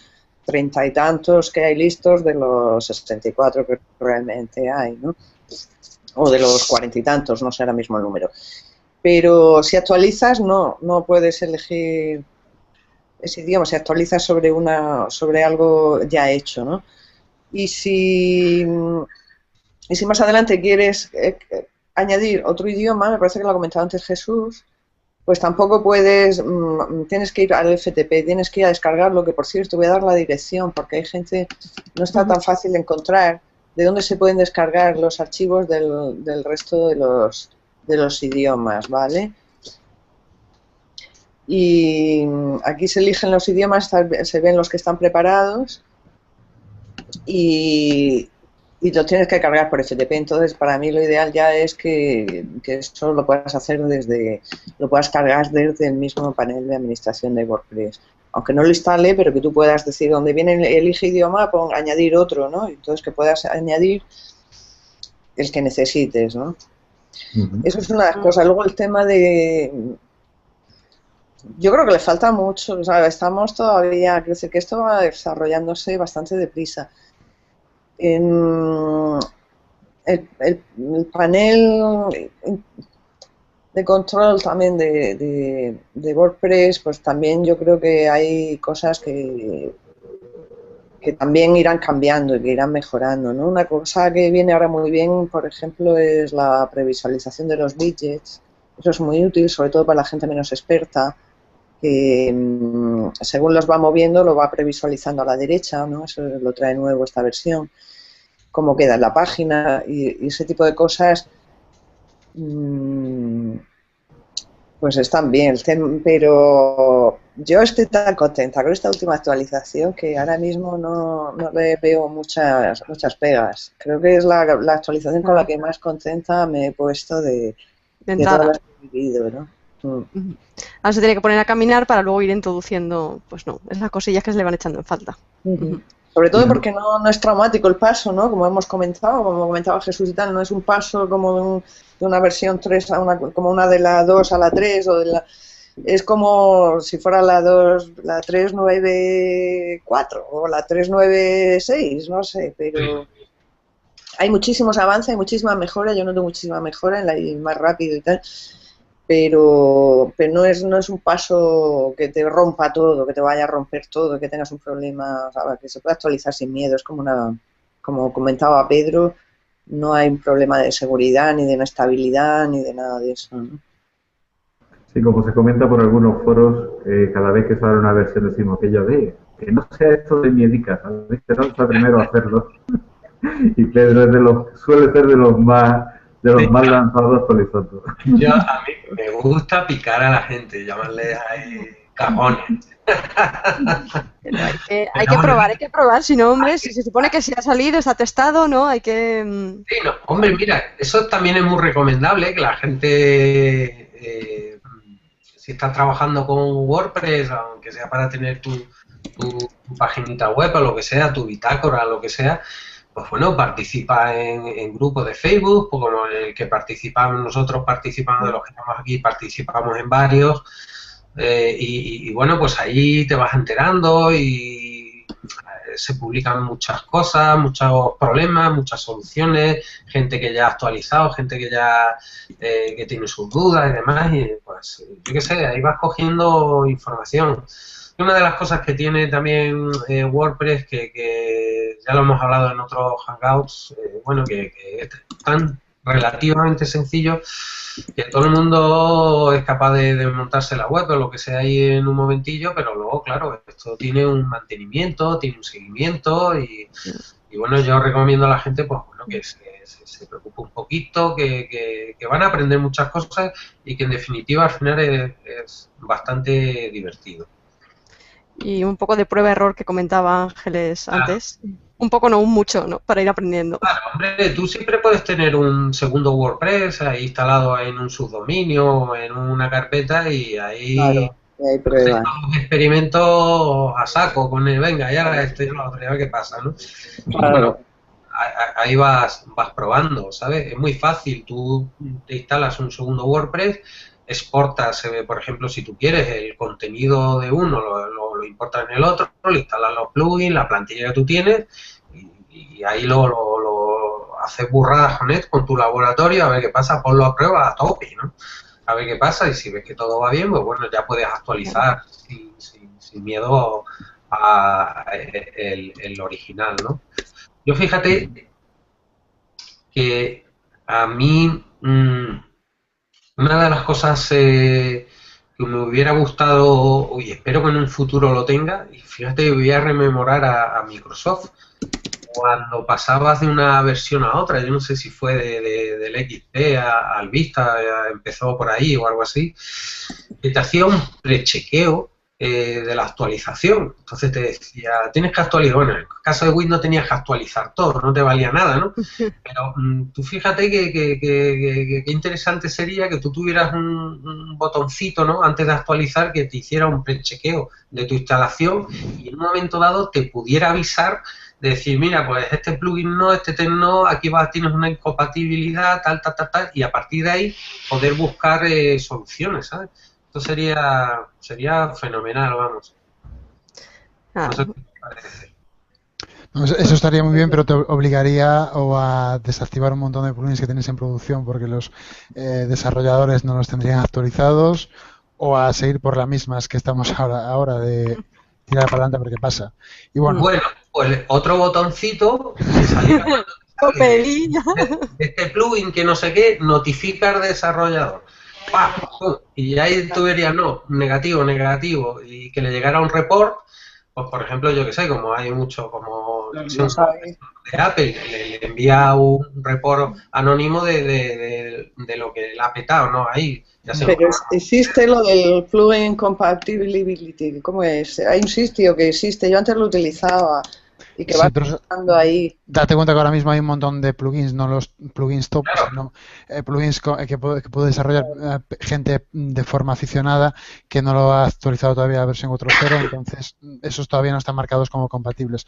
30 y tantos que hay listos, de los 64 que realmente hay, ¿no? O de los 40 y tantos, no sé ahora mismo el número. Pero si actualizas, no puedes elegir ese idioma, se actualiza sobre algo ya hecho, ¿no? Y si más adelante quieres añadir otro idioma, me parece que lo ha comentado antes Jesús, pues tampoco puedes, tienes que ir al FTP, tienes que ir a descargarlo, que por cierto voy a dar la dirección porque hay gente, no está tan fácil de encontrar de dónde se pueden descargar los archivos del resto de los idiomas, ¿vale? Y aquí se eligen los idiomas, se ven los que están preparados y lo tienes que cargar por FTP. Entonces, para mí lo ideal ya es que eso lo puedas hacer lo puedas cargar desde el mismo panel de administración de WordPress. Aunque no lo instale, pero que tú puedas decir dónde viene elige idioma, añadir otro, ¿no? Entonces que puedas añadir el que necesites, ¿no? Eso es una de las cosas. Luego el tema yo creo que le falta mucho, o sea, estamos todavía, quiero decir que esto va desarrollándose bastante deprisa. El panel de control también de WordPress, pues también yo creo que hay cosas que también irán cambiando y que irán mejorando, ¿no? Una cosa que viene ahora muy bien, por ejemplo, es la previsualización de los widgets. Eso es muy útil, sobre todo para la gente menos experta, que según los va moviendo lo va previsualizando a la derecha, ¿no? Eso lo trae nuevo esta versión, cómo queda en la página y ese tipo de cosas, pues están bien, pero yo estoy tan contenta con esta última actualización que ahora mismo no le veo muchas pegas. Creo que es la actualización con la que más contenta me he puesto de todas las que he vivido, ¿no? Ahora se tiene que poner a caminar para luego ir introduciendo, pues no, esas cosillas que se le van echando en falta. Sobre todo porque no es traumático el paso, ¿no? Como hemos comentado, como comentaba Jesús y tal, no es un paso como de una versión 3 como una de la 2 a la 3 es como si fuera la 3.9.4 o la 3.9.6, no sé, pero hay muchísimos avances, hay muchísima mejora, yo noto muchísima mejora en la ir más rápido y tal, pero no es un paso que te rompa todo, que te vaya a romper todo, que tengas un problema, ¿sabes? Que se puede actualizar sin miedo, es como comentaba Pedro, no hay un problema de seguridad, ni de inestabilidad, ni de nada de eso, ¿no? Sí, como se comenta por algunos foros, cada vez que sale una versión decimos que que no sea esto de miedica, ¿sabes? Que no sea primero hacerlo. Y Pedro suele ser de los más lanzados por el soto. A mí me gusta picar a la gente, llamarle ahí cajones. Hay que probar, si no, hombre, si se supone que si ha salido, está testado, ¿no? Hay que... Sí, no, hombre, mira, eso también es muy recomendable, que la gente, si estás trabajando con WordPress, aunque sea para tener tu paginita web o lo que sea, tu bitácora, lo que sea, pues bueno, participa en grupos de Facebook, pues como el que participamos nosotros, participamos de los que estamos aquí, participamos en varios, y bueno, pues ahí te vas enterando y se publican muchas cosas, muchos problemas, muchas soluciones, gente que ya ha actualizado, gente que ya que tiene sus dudas y demás, y pues yo qué sé, ahí vas cogiendo información. Una de las cosas que tiene también WordPress, que ya lo hemos hablado en otros Hangouts, bueno, que están relativamente sencillo, que todo el mundo es capaz de montarse la web o lo que sea ahí en un momentillo, pero luego, claro, esto tiene un mantenimiento, tiene un seguimiento y bueno, yo recomiendo a la gente pues bueno que se preocupe un poquito, que van a aprender muchas cosas y que en definitiva al final es bastante divertido. Y un poco de prueba-error que comentaba Ángeles antes. Un poco, no, un mucho, ¿no? Para ir aprendiendo. Claro, hombre, tú siempre puedes tener un segundo WordPress ahí instalado en un subdominio, en una carpeta y ahí Claro, y hay pruebas. los experimentos a saco con el, venga, ya esto ya lo otro, a ver qué pasa, ¿no? Y Claro. bueno, ahí vas probando, ¿sabes? Es muy fácil, tú te instalas un segundo WordPress, exportas, por ejemplo, si tú quieres el contenido de uno, lo importas en el otro, le instalas los plugins, la plantilla que tú tienes y ahí lo haces burradas con tu laboratorio, a ver qué pasa, ponlo a prueba a tope, ¿no? A ver qué pasa y si ves que todo va bien, pues bueno, ya puedes actualizar sin miedo a el original, ¿no? Yo fíjate que a mí una de las cosas que me hubiera gustado, y espero que en un futuro lo tenga, y fíjate, voy a rememorar a Microsoft, cuando pasabas de una versión a otra, yo no sé si fue del XP al Vista, empezó por ahí o algo así, que te hacía un prechequeo de la actualización. Entonces te decía, tienes que actualizar. Bueno, en el caso de Windows tenías que actualizar todo, no te valía nada, ¿no? Pero tú fíjate que interesante sería que tú tuvieras un botoncito, ¿no? Antes de actualizar, que te hiciera un prechequeo de tu instalación y en un momento dado te pudiera avisar de decir, mira, pues este plugin no, este no, aquí tienes una incompatibilidad, tal, y a partir de ahí poder buscar soluciones, ¿sabes? Esto sería fenomenal, vamos. No sé qué te parece. Eso estaría muy bien, pero te obligaría o a desactivar un montón de plugins que tienes en producción porque los desarrolladores no los tendrían actualizados, o a seguir por la misma, es que estamos ahora de tirar para adelante porque pasa. Y bueno, pues otro botoncito que saliera de este plugin que no sé qué, notifica al desarrollador. ¡Pam! Y ahí tú verías, no, negativo, y que le llegara un report, pues por ejemplo, yo que sé, como hay mucho, como de Apple, le envía un report anónimo de lo que le ha petado, ¿no? Ahí. Pero existe lo del plugin compatibility, ¿cómo es? Hay un sitio que existe, yo antes lo utilizaba y que va pasando ahí. Date cuenta que ahora mismo hay un montón de plugins, no los plugins top, sino plugins que puede desarrollar gente de forma aficionada que no lo ha actualizado todavía la versión 4.0, entonces esos todavía no están marcados como compatibles.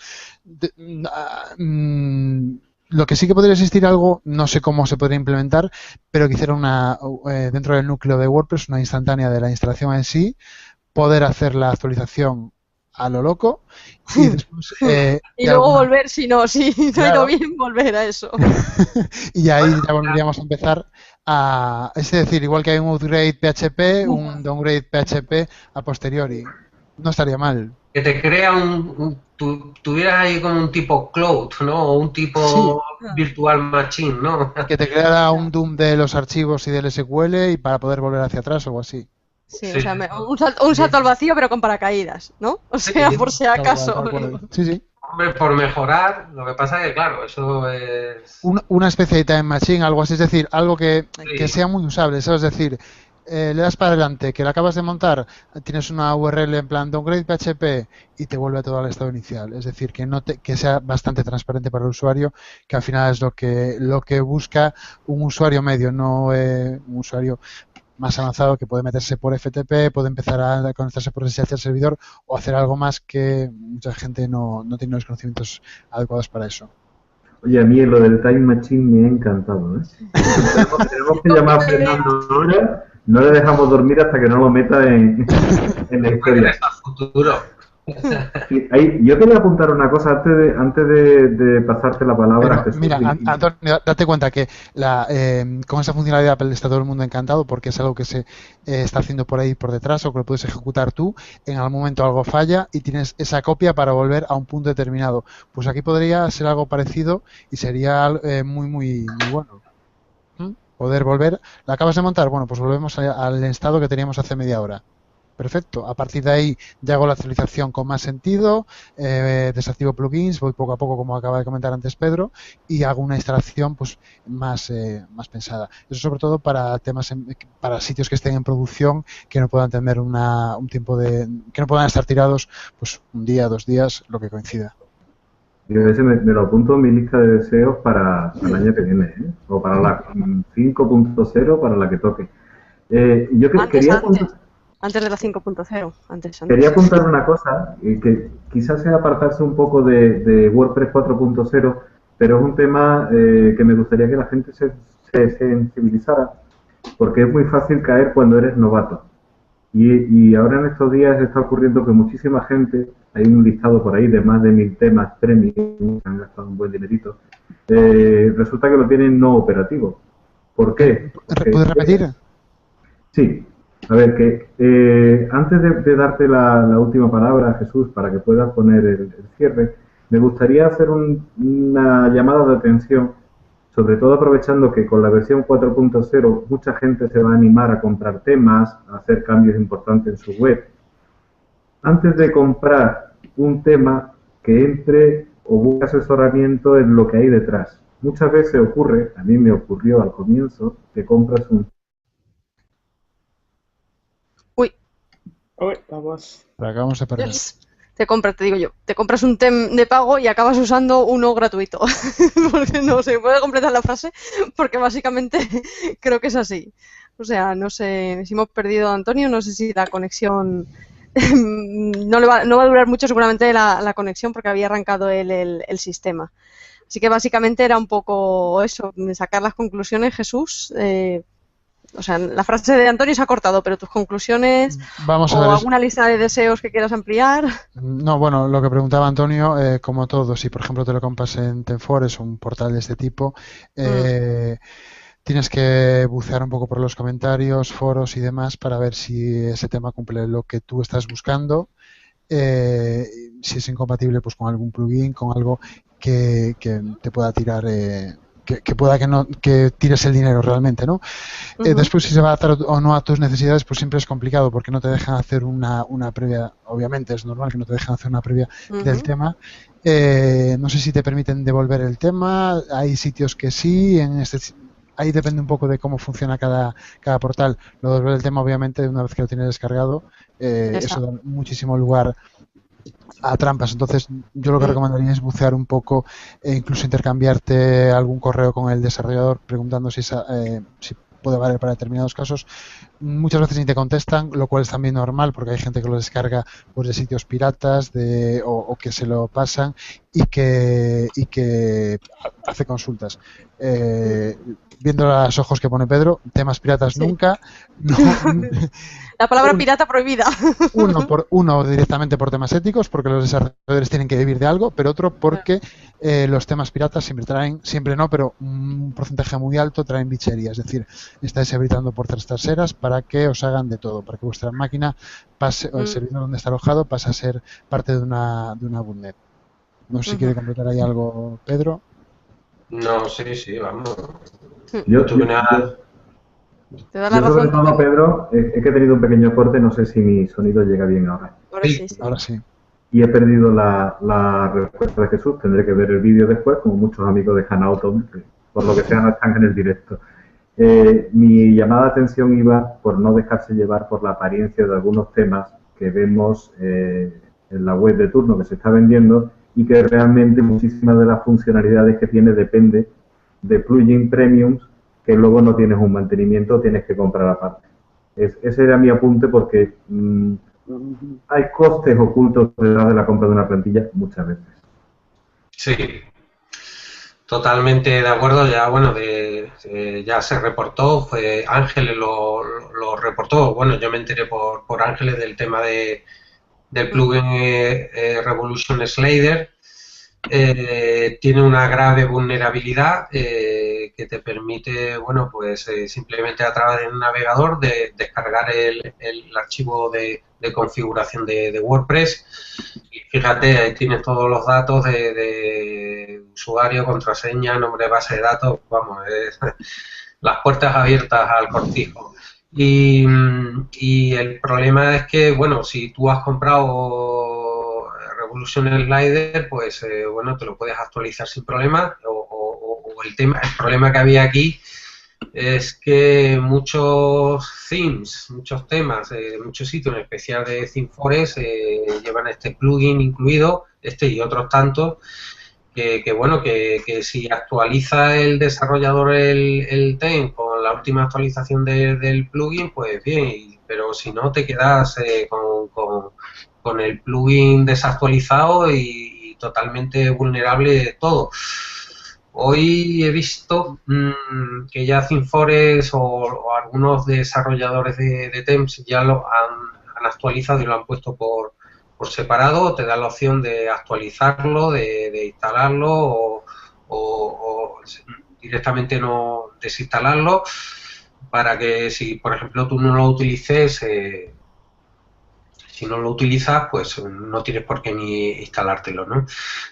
Lo que sí que podría existir algo, no sé cómo se podría implementar, pero que hiciera dentro del núcleo de WordPress una instantánea de la instalación en sí, poder hacer la actualización a lo loco y después y luego volver si no ha ido bien, volver a eso. Y ahí ya volveríamos a empezar es decir, igual que hay un upgrade PHP, un downgrade PHP a posteriori. No estaría mal. Que te crea tuvieras ahí como un tipo cloud, ¿no? O un tipo virtual machine, ¿no? Que te creara un DOM de los archivos y del SQL y para poder volver hacia atrás o algo así. Sí, o sea, un salto al vacío pero con paracaídas, ¿no? O sea, por si acaso. Sí. Hombre, por mejorar, lo que pasa es que, claro, eso es... Una especie de time machine, algo así, es decir, algo que sea muy usable, ¿sabes? Es decir, le das para adelante, que la acabas de montar, tienes una URL en plan downgrade PHP y te vuelve todo al estado inicial. Es decir, que sea bastante transparente para el usuario, que al final es lo que busca un usuario medio, no un usuario más avanzado que puede meterse por FTP, puede empezar a conectarse por SSH al servidor o hacer algo más que mucha gente no tiene los conocimientos adecuados para eso. Oye, a mí lo del Time Machine me ha encantado, ¿eh? Tenemos que llamar a Fernando ahora, no le dejamos dormir hasta que no lo meta en la historia. Yo quería apuntar una cosa antes de pasarte la palabra. Pero, mira, Antonio, date cuenta que con esa funcionalidad Apple está todo el mundo encantado porque es algo que se está haciendo por ahí por detrás o que lo puedes ejecutar tú. En algún momento algo falla y tienes esa copia para volver a un punto determinado. Pues aquí podría ser algo parecido y sería muy, muy, muy bueno. poder volver. ¿La acabas de montar? Bueno, pues volvemos al estado que teníamos hace media hora. Perfecto. A partir de ahí ya hago la actualización con más sentido, desactivo plugins, voy poco a poco, como acaba de comentar antes Pedro, y hago una instalación pues más pensada. Eso sobre todo para temas, para sitios que estén en producción, que no puedan tener un tiempo que no puedan estar tirados pues un día, 2 días, lo que coincida. Yo ese me lo apunto en mi lista de deseos para el año que viene, ¿eh? O para la 5.0, para la que toque. Yo quería antes de la 5.0. Quería apuntar una cosa, que quizás sea apartarse un poco de WordPress 4.0, pero es un tema que me gustaría que la gente se sensibilizara, porque es muy fácil caer cuando eres novato. Y ahora en estos días está ocurriendo que muchísima gente, hay un listado por ahí de más de 1000 temas premium, que han gastado un buen dinerito, resulta que lo tienen no operativo. ¿Por qué? ¿Puedes repetir? Sí. A ver, que antes de darte la última palabra, Jesús, para que puedas poner el cierre, me gustaría hacer una llamada de atención, sobre todo aprovechando que con la versión 4.0 mucha gente se va a animar a comprar temas, a hacer cambios importantes en su web. Antes de comprar un tema, que entre o busque asesoramiento en lo que hay detrás. Muchas veces ocurre, a mí me ocurrió al comienzo, que compras un... Uy, vamos. Acabamos de perder. Te compras un tema de pago y acabas usando uno gratuito. Porque no se puede completar la frase, porque básicamente creo que es así. O sea, no sé si hemos perdido a Antonio, no sé si la conexión no va a durar mucho seguramente la conexión, porque había arrancado el sistema. Así que básicamente era un poco eso, sacar las conclusiones, Jesús. O sea, la frase de Antonio se ha cortado, pero tus conclusiones Vamos a ver, alguna lista de deseos que quieras ampliar. No, bueno, lo que preguntaba Antonio, como todo, si por ejemplo te lo compras en Tenfores o un portal de este tipo, tienes que bucear un poco por los comentarios, foros y demás para ver si ese tema cumple lo que tú estás buscando, si es incompatible pues con algún plugin, con algo que te pueda tirar... Que pueda que tires el dinero realmente, ¿no? Después, si se va a adaptar o no a tus necesidades, pues siempre es complicado porque no te dejan hacer una previa. Obviamente es normal que no te dejan hacer una previa del tema. No sé si te permiten devolver el tema. Hay sitios que sí. Ahí depende un poco de cómo funciona cada portal. Lo de devolver el tema, obviamente, una vez que lo tienes descargado, eso da muchísimo lugar a trampas. Entonces yo lo que recomendaría es bucear un poco e incluso intercambiarte algún correo con el desarrollador preguntando si puede valer para determinados casos. Muchas veces ni te contestan, lo cual es también normal porque hay gente que lo descarga pues de sitios piratas o que se lo pasan y que hace consultas. Viendo a los ojos que pone Pedro, temas piratas nunca. No, la palabra pirata prohibida. Uno directamente por temas éticos, porque los desarrolladores tienen que vivir de algo, pero otro porque los temas piratas siempre no, pero un porcentaje muy alto traen bichería. Es decir, estáis habilitando puertas traseras para que os hagan de todo, para que vuestra máquina pase, o el servidor donde está alojado pase a ser parte de una botnet. No sé si quiere completar ahí algo, Pedro. No, sí, vamos. Yo sobre todo, Pedro, es que he tenido un pequeño corte, no sé si mi sonido llega bien ahora. Ahora sí. Y he perdido la respuesta de Jesús, tendré que ver el vídeo después, como muchos amigos de Hanauton, que por lo que sea no están en el directo. Mi llamada de atención iba por no dejarse llevar por la apariencia de algunos temas que vemos en la web de turno que se está vendiendo y que realmente muchísimas de las funcionalidades que tiene depende de plugin premiums que luego no tienes un mantenimiento, tienes que comprar aparte. Ese era mi apunte porque hay costes ocultos detrás de la compra de una plantilla muchas veces. Sí, totalmente de acuerdo. Ya bueno, ya se reportó, fue Ángeles lo reportó. Bueno, yo me enteré por Ángeles del tema del plugin Revolution Slider. Tiene una grave vulnerabilidad que te permite, bueno, pues simplemente a través de un navegador descargar el archivo de configuración de WordPress. Y fíjate, ahí tienes todos los datos de usuario, contraseña, nombre de base de datos. Vamos, las puertas abiertas al cortijo. Y el problema es que, bueno, si tú has comprado Revolution Slider, pues bueno, te lo puedes actualizar sin problema. O el problema que había aquí es que muchos themes, muchos temas, muchos sitios, en especial de ThemeForest, llevan este plugin incluido, este y otros tantos, que bueno, que si actualiza el desarrollador el theme con la última actualización del plugin, pues bien, pero si no te quedas con el plugin desactualizado y totalmente vulnerable de todo. Hoy he visto que ya ThemeForest o algunos desarrolladores de themes ya lo han actualizado y lo han puesto por separado. Te da la opción de actualizarlo, de instalarlo o directamente no desinstalarlo, para que si, por ejemplo, tú no lo utilices, si no lo utilizas, pues no tienes por qué ni instalártelo, ¿no?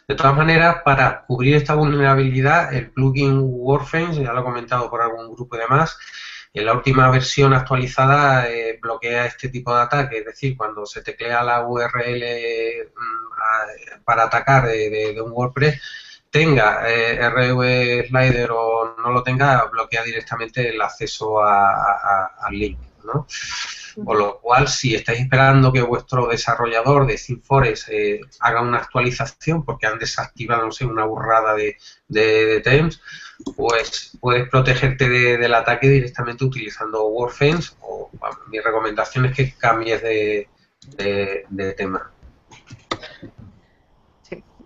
De todas maneras, para cubrir esta vulnerabilidad, el plugin Warframe, ya lo he comentado por algún grupo y demás, en la última versión actualizada bloquea este tipo de ataque, es decir, cuando se teclea la URL para atacar de un WordPress, tenga RV Slider o no lo tenga, bloquea directamente el acceso al link, ¿no? Por lo cual, si estáis esperando que vuestro desarrollador de ThemeForest haga una actualización porque han desactivado, no sé, una burrada de themes, pues puedes protegerte del ataque directamente utilizando Warframe, o bueno, mi recomendación es que cambies de tema.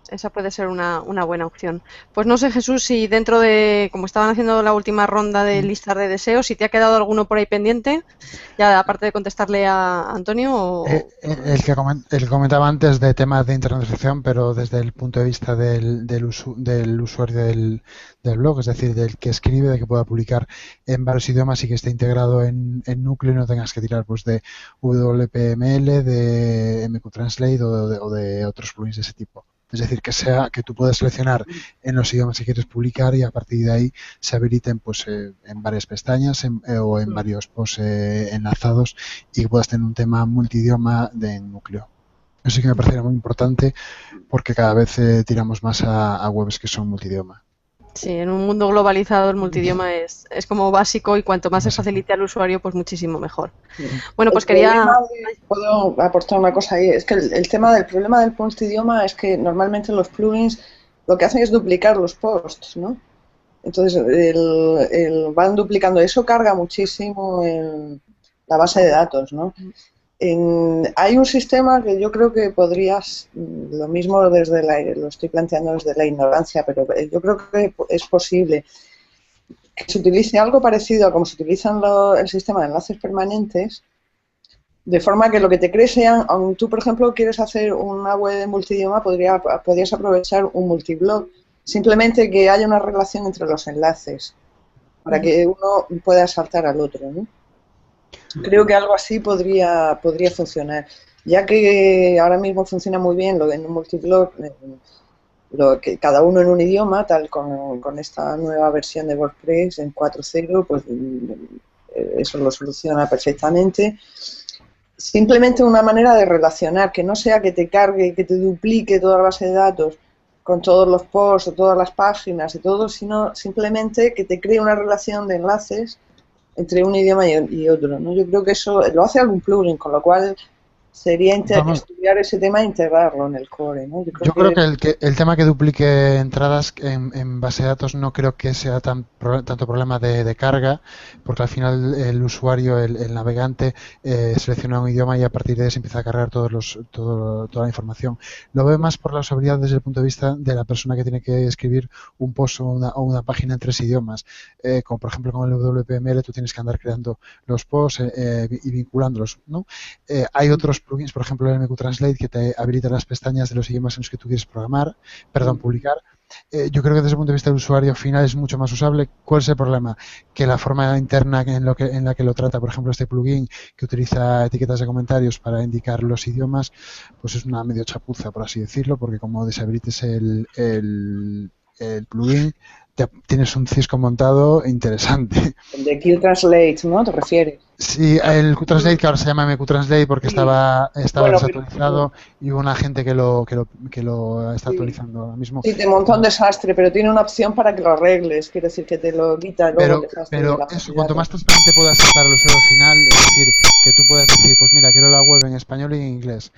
Esa puede ser una buena opción. Pues no sé, Jesús, si dentro de, como estaban haciendo la última ronda de listas de deseos, si te ha quedado alguno por ahí pendiente, ya aparte de contestarle a Antonio. O... El que comentaba antes de temas de internalización, pero desde el punto de vista del usuario del blog, es decir, del que escribe, de que pueda publicar en varios idiomas y que esté integrado en núcleo y no tengas que tirar pues de WPML, de MQ Translate o de otros plugins de ese tipo. Es decir, que tú puedas seleccionar en los idiomas que quieres publicar y a partir de ahí se habiliten pues en varias pestañas o en varios posts enlazados y que puedas tener un tema multidioma en núcleo. Eso sí que me parece muy importante porque cada vez tiramos más a webs que son multidioma. Sí, en un mundo globalizado el multidioma es como básico y cuanto más se facilite al usuario, pues muchísimo mejor. Bueno, pues puedo aportar una cosa ahí. Es que el tema del problema del multidioma es que normalmente los plugins lo que hacen es duplicar los posts, ¿no? Entonces van duplicando. Eso carga muchísimo en la base de datos, ¿no? Hay un sistema que yo creo que podrías, lo mismo lo estoy planteando desde la ignorancia, pero yo creo que es posible que se utilice algo parecido a como se utilizan el sistema de enlaces permanentes, de forma que lo que te crees sean, aunque tú por ejemplo quieres hacer una web de multidioma, podrías aprovechar un multiblog, simplemente que haya una relación entre los enlaces, para que uno pueda saltar al otro, ¿no? Creo que algo así podría funcionar, ya que ahora mismo funciona muy bien lo en un multiblog, que cada uno en un idioma, tal con esta nueva versión de WordPress en 4.0, pues eso lo soluciona perfectamente. Simplemente una manera de relacionar, que no sea que te cargue, que te duplique toda la base de datos con todos los posts o todas las páginas y todo, sino simplemente que te cree una relación de enlaces entre un idioma y otro, ¿no? Yo creo que eso lo hace algún plugin, con lo cual sería estudiar ese tema e integrarlo en el core, ¿no? Yo creo que el tema que duplique entradas en base de datos no creo que sea tanto problema de carga, porque al final el usuario, el navegante, selecciona un idioma y a partir de ahí se empieza a cargar toda la información. Lo veo más por la usabilidad desde el punto de vista de la persona que tiene que escribir un post o una página en 3 idiomas. Como por ejemplo con el WPML tú tienes que andar creando los posts y vinculándolos, ¿no? Hay otros plugins, por ejemplo el MQ Translate, que te habilita las pestañas de los idiomas en los que tú quieres publicar. Yo creo que desde el punto de vista del usuario final es mucho más usable. ¿Cuál es el problema? Que la forma interna en la que lo trata, por ejemplo, este plugin que utiliza etiquetas de comentarios para indicar los idiomas, pues es una medio chapuza, por así decirlo, porque como deshabilites el plugin, tienes un Cisco montado interesante. De QTranslate, ¿no? ¿Te refieres? Sí, el QTranslate, que ahora se llama MQTranslate porque Sí. estaba Bueno, desactualizado y hubo una gente que lo está Sí. actualizando ahora mismo. Sí, te monta un desastre, pero tiene una opción para que lo arregles. Quiero decir que te lo quita luego el desastre de Pero la eso, facilidad. cuanto más transparente pueda ser para el usuario final, es decir, que tú puedas decir, pues mira, quiero la web en español y en inglés,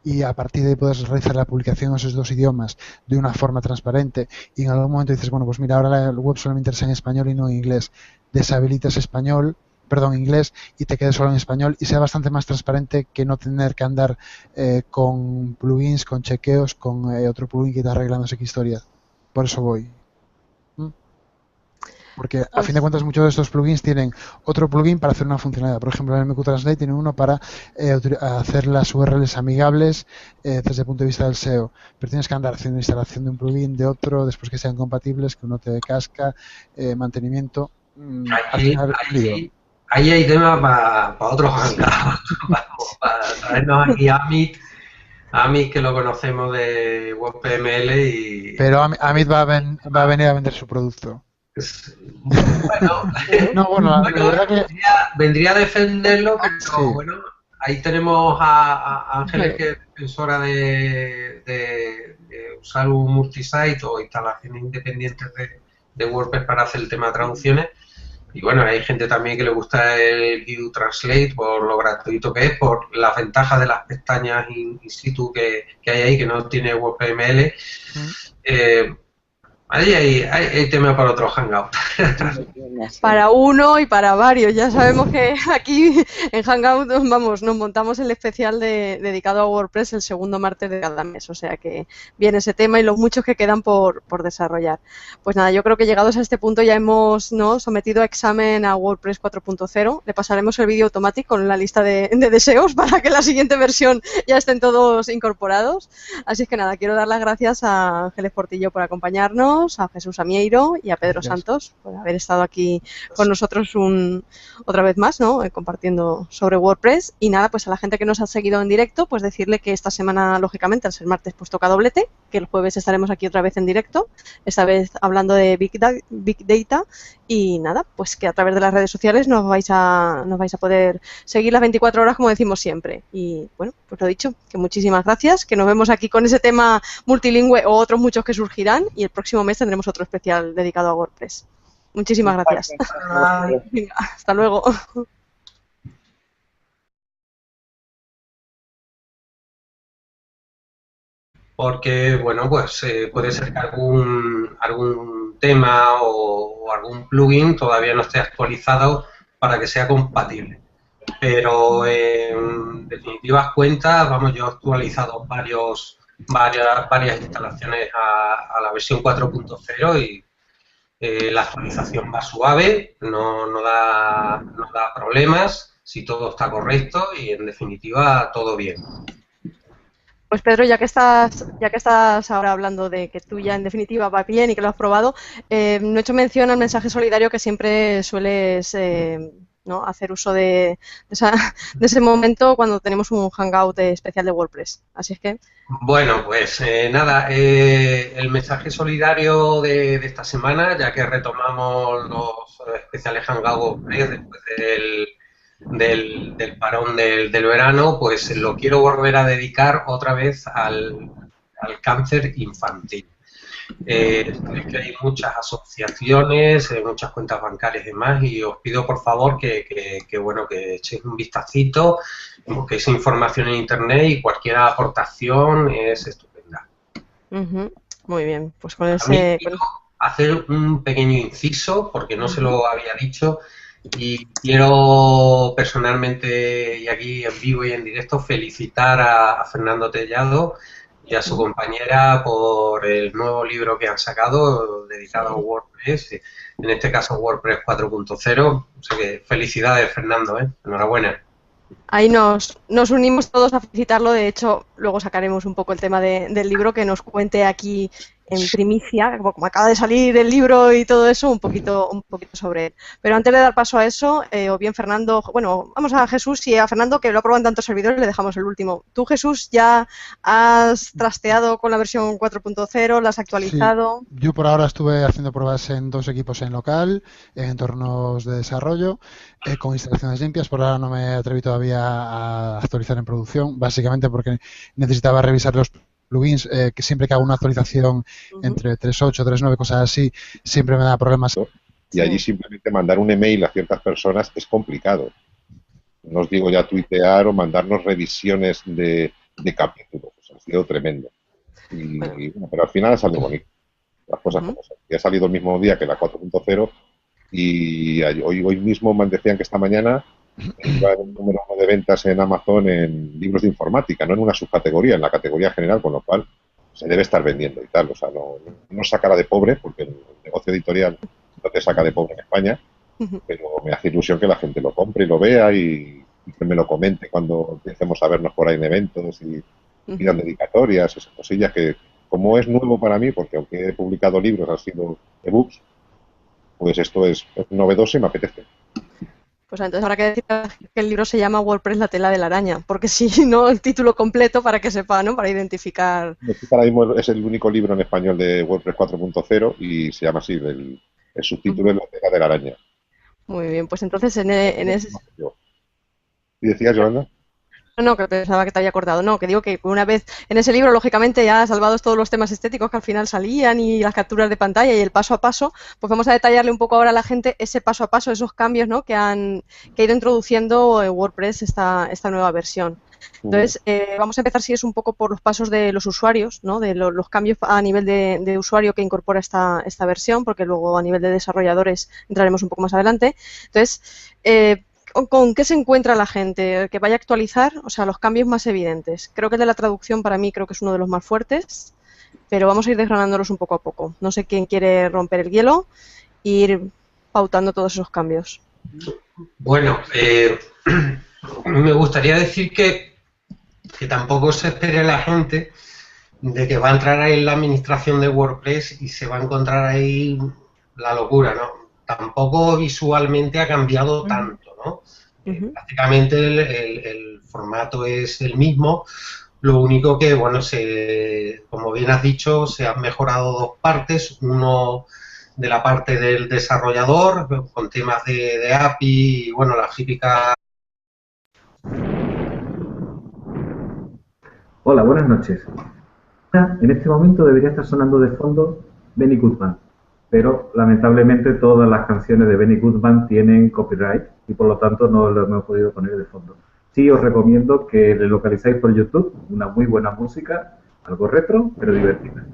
y a partir de ahí puedes realizar la publicación en esos dos idiomas de una forma transparente, y en algún momento dices, bueno, pues mira, ahora la web solo me interesa en español y no en inglés, deshabilitas inglés, y te quedes solo en español, y sea bastante más transparente que no tener que andar con plugins, con chequeos, con otro plugin que te arreglando esa historia. Por eso voy. Porque a fin de cuentas muchos de estos plugins tienen otro plugin para hacer una funcionalidad. Por ejemplo, el MQTranslate tiene uno para hacer las URLs amigables desde el punto de vista del SEO. Pero tienes que andar haciendo instalación de un plugin, de otro, después que sean compatibles, que uno te casca, mantenimiento. Al final, lío. Ahí hay tema para otros hangouts. Vamos, para traernos aquí a Amit, que lo conocemos de WebPML y... Pero Amit va a venir a vender su producto. Bueno, la verdad que vendría a defenderlo, pero sí. Bueno, ahí tenemos a Ángeles, que es defensora de usar un multisite o instalaciones independientes de WordPress para hacer el tema de traducciones. Y bueno, hay gente también que le gusta el QTranslate por lo gratuito que es, por las ventajas de las pestañas in situ que hay ahí, que no tiene WebPML. Ahí hay tema para otro hangout. Para uno y para varios. Ya sabemos que aquí en Hangout, vamos, nos montamos el especial dedicado a WordPress el segundo martes de cada mes. O sea que viene ese tema y los muchos que quedan por desarrollar. Pues nada, yo creo que llegados a este punto ya hemos sometido a examen a WordPress 4.0. Le pasaremos el vídeo automático con la lista de deseos para que la siguiente versión ya estén todos incorporados. Así es que nada, quiero dar las gracias a Ángeles Portillo por acompañarnos, a Jesús Amieiro y a Pedro Santos por haber estado aquí con nosotros otra vez más, ¿no? Compartiendo sobre WordPress. Y nada, pues a la gente que nos ha seguido en directo, pues decirle que esta semana, lógicamente, al ser martes, pues toca doblete, que el jueves estaremos aquí otra vez en directo, esta vez hablando de Big Data. Y nada, pues que a través de las redes sociales nos vais a poder seguir las 24 horas, como decimos siempre. Y bueno, pues lo dicho, que muchísimas gracias, que nos vemos aquí con ese tema multilingüe o otros muchos que surgirán, y el próximo mes tendremos otro especial dedicado a WordPress. Muchísimas gracias. Venga, hasta luego. Porque, bueno, pues puede ser que algún tema o algún plugin todavía no esté actualizado para que sea compatible. Pero en definitivas cuentas, vamos, yo he actualizado varias instalaciones a la versión 4.0 y la actualización va suave, no da problemas, si todo está correcto y en definitiva todo bien. Pues Pedro, ya que estás ahora hablando de que tú ya en definitiva va bien y que lo has probado, no he hecho mención al mensaje solidario que siempre sueles hacer uso de ese momento cuando tenemos un hangout especial de WordPress. Así es que... Bueno, pues nada, el mensaje solidario de esta semana, ya que retomamos los especiales hangouts después del parón del verano, pues lo quiero volver a dedicar otra vez al cáncer infantil. Sabéis que hay muchas asociaciones, muchas cuentas bancarias y demás, y os pido por favor que echéis un vistacito, busquéis información en internet y cualquier aportación es estupenda. Muy bien, pues con ese... Quiero hacer un pequeño inciso, porque no se lo había dicho, y quiero personalmente, y aquí en vivo y en directo, felicitar a Fernando Tellado y a su compañera por el nuevo libro que han sacado dedicado a WordPress, en este caso WordPress 4.0. O sea que felicidades, Fernando, enhorabuena. Ahí nos unimos todos a felicitarlo. De hecho, luego sacaremos un poco el tema del libro, que nos cuente aquí en primicia, como acaba de salir el libro y todo eso, un poquito sobre él. Pero antes de dar paso a eso, o bien Fernando, bueno, vamos a Jesús y a Fernando, que lo ha probado en tantos servidores, le dejamos el último. ¿Tú, Jesús, ya has trasteado con la versión 4.0? ¿La has actualizado? Sí, yo por ahora estuve haciendo pruebas en 2 equipos en local, en entornos de desarrollo, con instalaciones limpias. Por ahora no me atreví todavía a actualizar en producción, básicamente porque necesitaba revisar los plugins, que siempre que hago una actualización entre 3.8, 3.9, cosas así, siempre me da problemas. Y allí simplemente mandar un email a ciertas personas es complicado. No os digo ya tuitear o mandarnos revisiones de capítulos. Ha sido tremendo. Bueno, pero al final ha salido bonito. Las cosas como son. Y ha salido el mismo día que la 4.0 y hoy mismo me decían que esta mañana iba el número 1 de ventas en Amazon en libros de informática, no en una subcategoría, en la categoría general, con lo cual se debe estar vendiendo y tal. O sea, no sacará de pobre, porque el negocio editorial no te saca de pobre en España, pero me hace ilusión que la gente lo compre y lo vea y que me lo comente cuando empecemos a vernos por ahí en eventos y pidan dedicatorias, esas cosillas que, como es nuevo para mí, porque aunque he publicado libros, han sido ebooks, pues esto es novedoso y me apetece. Pues entonces habrá que decir que el libro se llama WordPress, la tela de la araña, porque si no, el título completo para que sepa, ¿no? Para identificar. Ahora mismo es el único libro en español de WordPress 4.0 y se llama así, el subtítulo es la tela de la araña. Muy bien, pues entonces en ese... ¿Y decías, Yolanda? No, que pensaba que te había acordado. No, que digo que una vez en ese libro, lógicamente, ya salvados todos los temas estéticos que al final salían y las capturas de pantalla y el paso a paso, pues vamos a detallarle un poco ahora a la gente ese paso a paso, esos cambios, ¿no? que ha ido introduciendo WordPress esta nueva versión. Entonces, vamos a empezar, si es un poco por los pasos de los usuarios, ¿no? De los cambios a nivel de usuario que incorpora esta versión, porque luego a nivel de desarrolladores entraremos un poco más adelante. Entonces, ¿con qué se encuentra la gente que vaya a actualizar? O sea, los cambios más evidentes. Creo que el de la traducción para mí creo que es uno de los más fuertes, pero vamos a ir desgranándolos un poco a poco. No sé quién quiere romper el hielo e ir pautando todos esos cambios. Bueno, me gustaría decir que tampoco se espere la gente de que va a entrar ahí en la administración de WordPress y se va a encontrar ahí la locura, ¿no? Tampoco visualmente ha cambiado tanto, ¿no? Prácticamente el formato es el mismo, lo único que, bueno, como bien has dicho, se han mejorado 2 partes, uno de la parte del desarrollador, con temas de API y, bueno, la típica... Hola, buenas noches. En este momento debería estar sonando de fondo Benny Goodman, pero lamentablemente todas las canciones de Benny Goodman tienen copyright y por lo tanto no lo hemos podido poner de fondo. Sí os recomiendo que le localizáis por YouTube, una muy buena música, algo retro, pero divertida.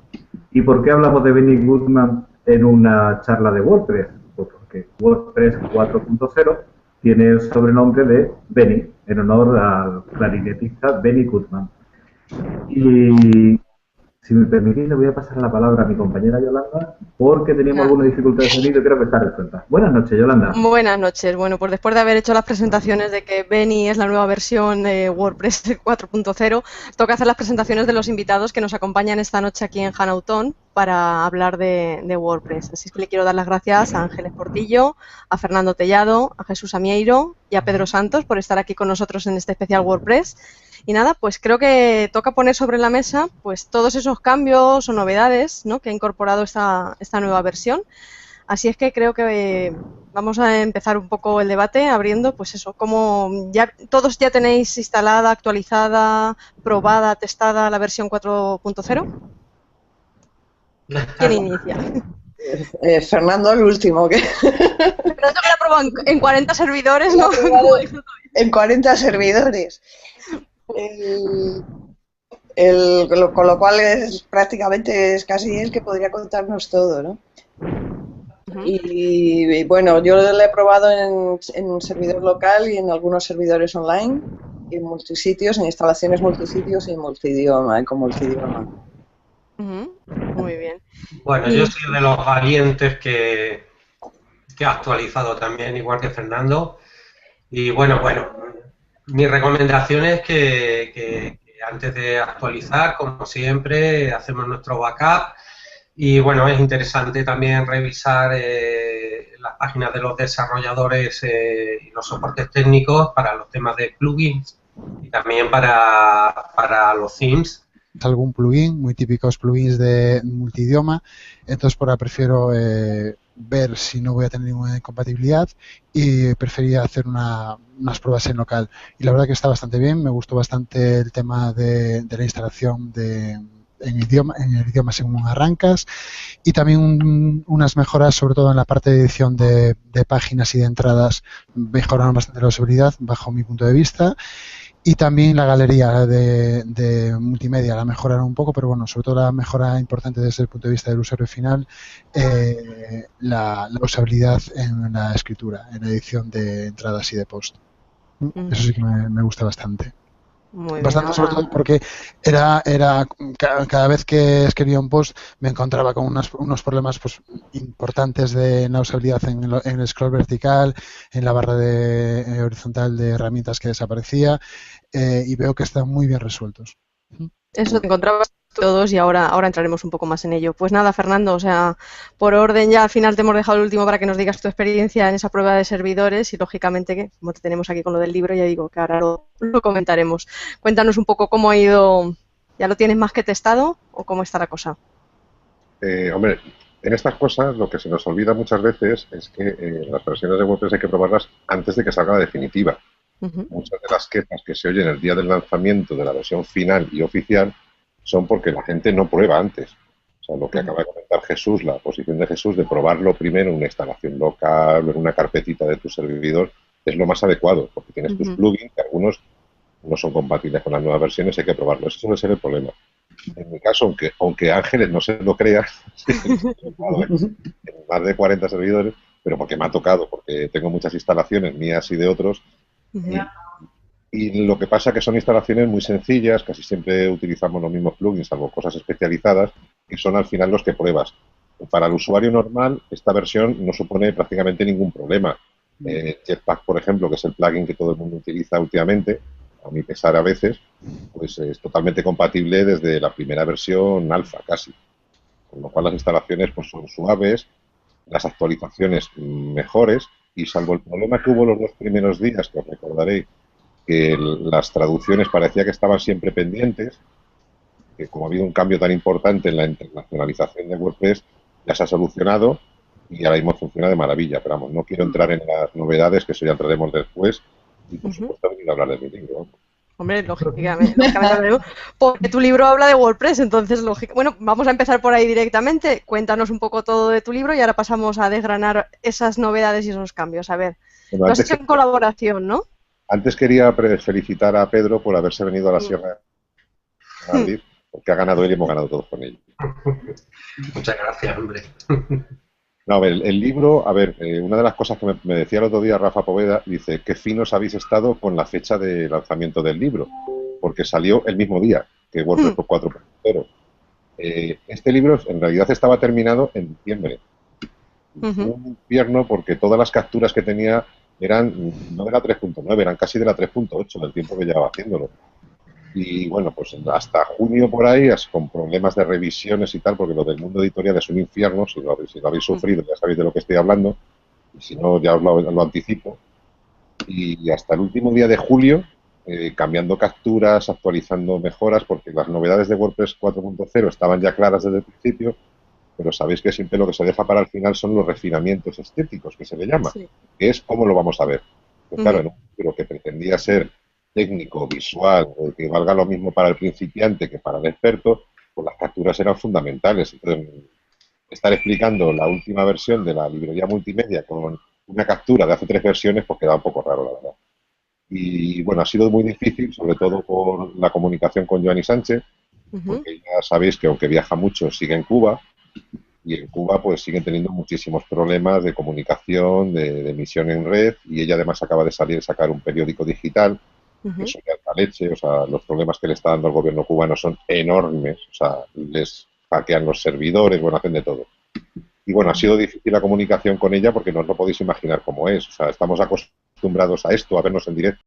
¿Y por qué hablamos de Benny Goodman en una charla de WordPress? Pues porque WordPress 4.0 tiene el sobrenombre de Benny, en honor al clarinetista Benny Goodman. Y si me permitís, le voy a pasar la palabra a mi compañera Yolanda, porque teníamos alguna dificultad de sonido y creo que está resuelta. Buenas noches, Yolanda. Buenas noches. Bueno, pues después de haber hecho las presentaciones de que Benny es la nueva versión de WordPress 4.0, toca hacer las presentaciones de los invitados que nos acompañan esta noche aquí en Hanauton para hablar de WordPress. Así es que le quiero dar las gracias a Ángeles Portillo, a Fernando Tellado, a Jesús Amieiro y a Pedro Santos por estar aquí con nosotros en este especial WordPress. Y nada, pues creo que toca poner sobre la mesa pues todos esos cambios o novedades, ¿no? que ha incorporado esta nueva versión. Así es que creo que vamos a empezar un poco el debate abriendo, pues eso, como todos ya tenéis instalada, actualizada, probada, testada la versión 4.0. ¿Quién inicia? Fernando, el último. Fernando que la ha probado en 40 servidores, ¿no? En 40 servidores. Con lo cual prácticamente es casi el que podría contarnos todo, ¿no? Y bueno, yo lo he probado en un servidor local y en algunos servidores online, en multisitios, en instalaciones multisitios y en multidioma, con multidioma. Muy bien. Bueno, yo soy de los valientes que ha actualizado también, igual que Fernando. Y bueno, mi recomendación es que antes de actualizar, como siempre, hacemos nuestro backup Y bueno, es interesante también revisar las páginas de los desarrolladores y los soportes técnicos para los temas de plugins y también para los themes. Algún plugin, muy típicos plugins de multidioma, entonces por ahora prefiero ver si no voy a tener ninguna incompatibilidad y prefería hacer unas pruebas en local. Y la verdad que está bastante bien, me gustó bastante el tema de la instalación en el idioma según arrancas, y también unas mejoras sobre todo en la parte de edición de páginas y de entradas mejoraron bastante la usabilidad bajo mi punto de vista. Y también la galería de multimedia la mejoraron un poco, pero bueno, sobre todo la mejora importante desde el punto de vista del usuario final, la usabilidad en la escritura, en la edición de entradas y de post. Eso sí que me gusta bastante. Muy Bastante, bien, sobre todo porque cada vez que escribía un post me encontraba con unos problemas pues importantes en la usabilidad en el scroll vertical, en la barra horizontal de herramientas que desaparecía, y veo que están muy bien resueltos. Eso te encontrabas todos y ahora entraremos un poco más en ello. Pues nada, Fernando, o sea, por orden ya al final te hemos dejado el último para que nos digas tu experiencia en esa prueba de servidores y lógicamente que como te tenemos aquí con lo del libro ya digo que ahora lo comentaremos. Cuéntanos un poco cómo ha ido, ¿ya lo tienes más que testado o cómo está la cosa? Hombre, en estas cosas lo que se nos olvida muchas veces es que las versiones de WordPress hay que probarlas antes de que salga la definitiva. Muchas de las quejas que se oyen el día del lanzamiento de la versión final y oficial son porque la gente no prueba antes. O sea, lo que acaba de comentar Jesús, la posición de Jesús de probarlo primero en una instalación local, en una carpetita de tu servidor, es lo más adecuado, porque tienes tus plugins, que algunos no son compatibles con las nuevas versiones, hay que probarlo. Ese suele ser el problema. En mi caso, aunque Ángeles no se lo crea, en más de 40 servidores, pero porque me ha tocado, porque tengo muchas instalaciones mías y de otros, y lo que pasa es que son instalaciones muy sencillas, casi siempre utilizamos los mismos plugins, salvo cosas especializadas, y son al final los que pruebas. Para el usuario normal, esta versión no supone prácticamente ningún problema. Jetpack, por ejemplo, que es el plugin que todo el mundo utiliza últimamente, a mi pesar a veces, pues es totalmente compatible desde la primera versión alfa casi. Con lo cual las instalaciones pues son suaves, las actualizaciones mejores, y salvo el problema que hubo los 2 primeros días, que os recordaréis, que las traducciones parecía que estaban siempre pendientes, que como ha habido un cambio tan importante en la internacionalización de WordPress, ya se ha solucionado y ahora mismo funciona de maravilla. Pero vamos, no quiero entrar en las novedades, que eso ya entraremos después, y por supuesto he venido a hablar de mi libro. Hombre, lógicamente, porque tu libro habla de WordPress, entonces, bueno, vamos a empezar por ahí directamente. Cuéntanos un poco todo de tu libro y ahora pasamos a desgranar esas novedades y esos cambios. A ver, bueno, lo has hecho en colaboración, ¿no? Antes quería felicitar a Pedro por haberse venido a la Sierra de Madrid, porque ha ganado él y hemos ganado todos con él. Muchas gracias, hombre. No, a ver, el libro, a ver, una de las cosas que me decía el otro día Rafa Poveda, dice, qué finos habéis estado con la fecha de lanzamiento del libro, porque salió el mismo día que WordPress 4.0. Este libro en realidad estaba terminado en diciembre. Fue un infierno porque todas las capturas que tenía eran no de la 3.9, eran casi de la 3.8 del tiempo que llevaba haciéndolo. Y bueno, pues hasta junio por ahí, con problemas de revisiones y tal, porque lo del mundo editorial es un infierno, si lo habéis sufrido ya sabéis de lo que estoy hablando, y si no ya os lo anticipo. Y hasta el último día de julio, cambiando capturas, actualizando mejoras, porque las novedades de WordPress 4.0 estaban ya claras desde el principio, pero sabéis que siempre lo que se deja para el final son los refinamientos estéticos, que se le llama, que es cómo lo vamos a ver. Pues claro, en un libro que pretendía ser técnico, visual, que valga lo mismo para el principiante que para el experto, pues las capturas eran fundamentales. Entonces, estar explicando la última versión de la librería multimedia con una captura de hace 3 versiones, pues queda un poco raro, la verdad. Y bueno, ha sido muy difícil, sobre todo por la comunicación con Joanny Sánchez, porque ya sabéis que aunque viaja mucho, sigue en Cuba, y en Cuba pues siguen teniendo muchísimos problemas de comunicación, de emisión en red, y ella además acaba de sacar un periódico digital, que es de alta leche. O sea, los problemas que le está dando el gobierno cubano son enormes, o sea, les hackean los servidores, bueno, hacen de todo. Y bueno, ha sido difícil la comunicación con ella porque no os lo podéis imaginar cómo es. O sea, estamos acostumbrados a esto, a vernos en directo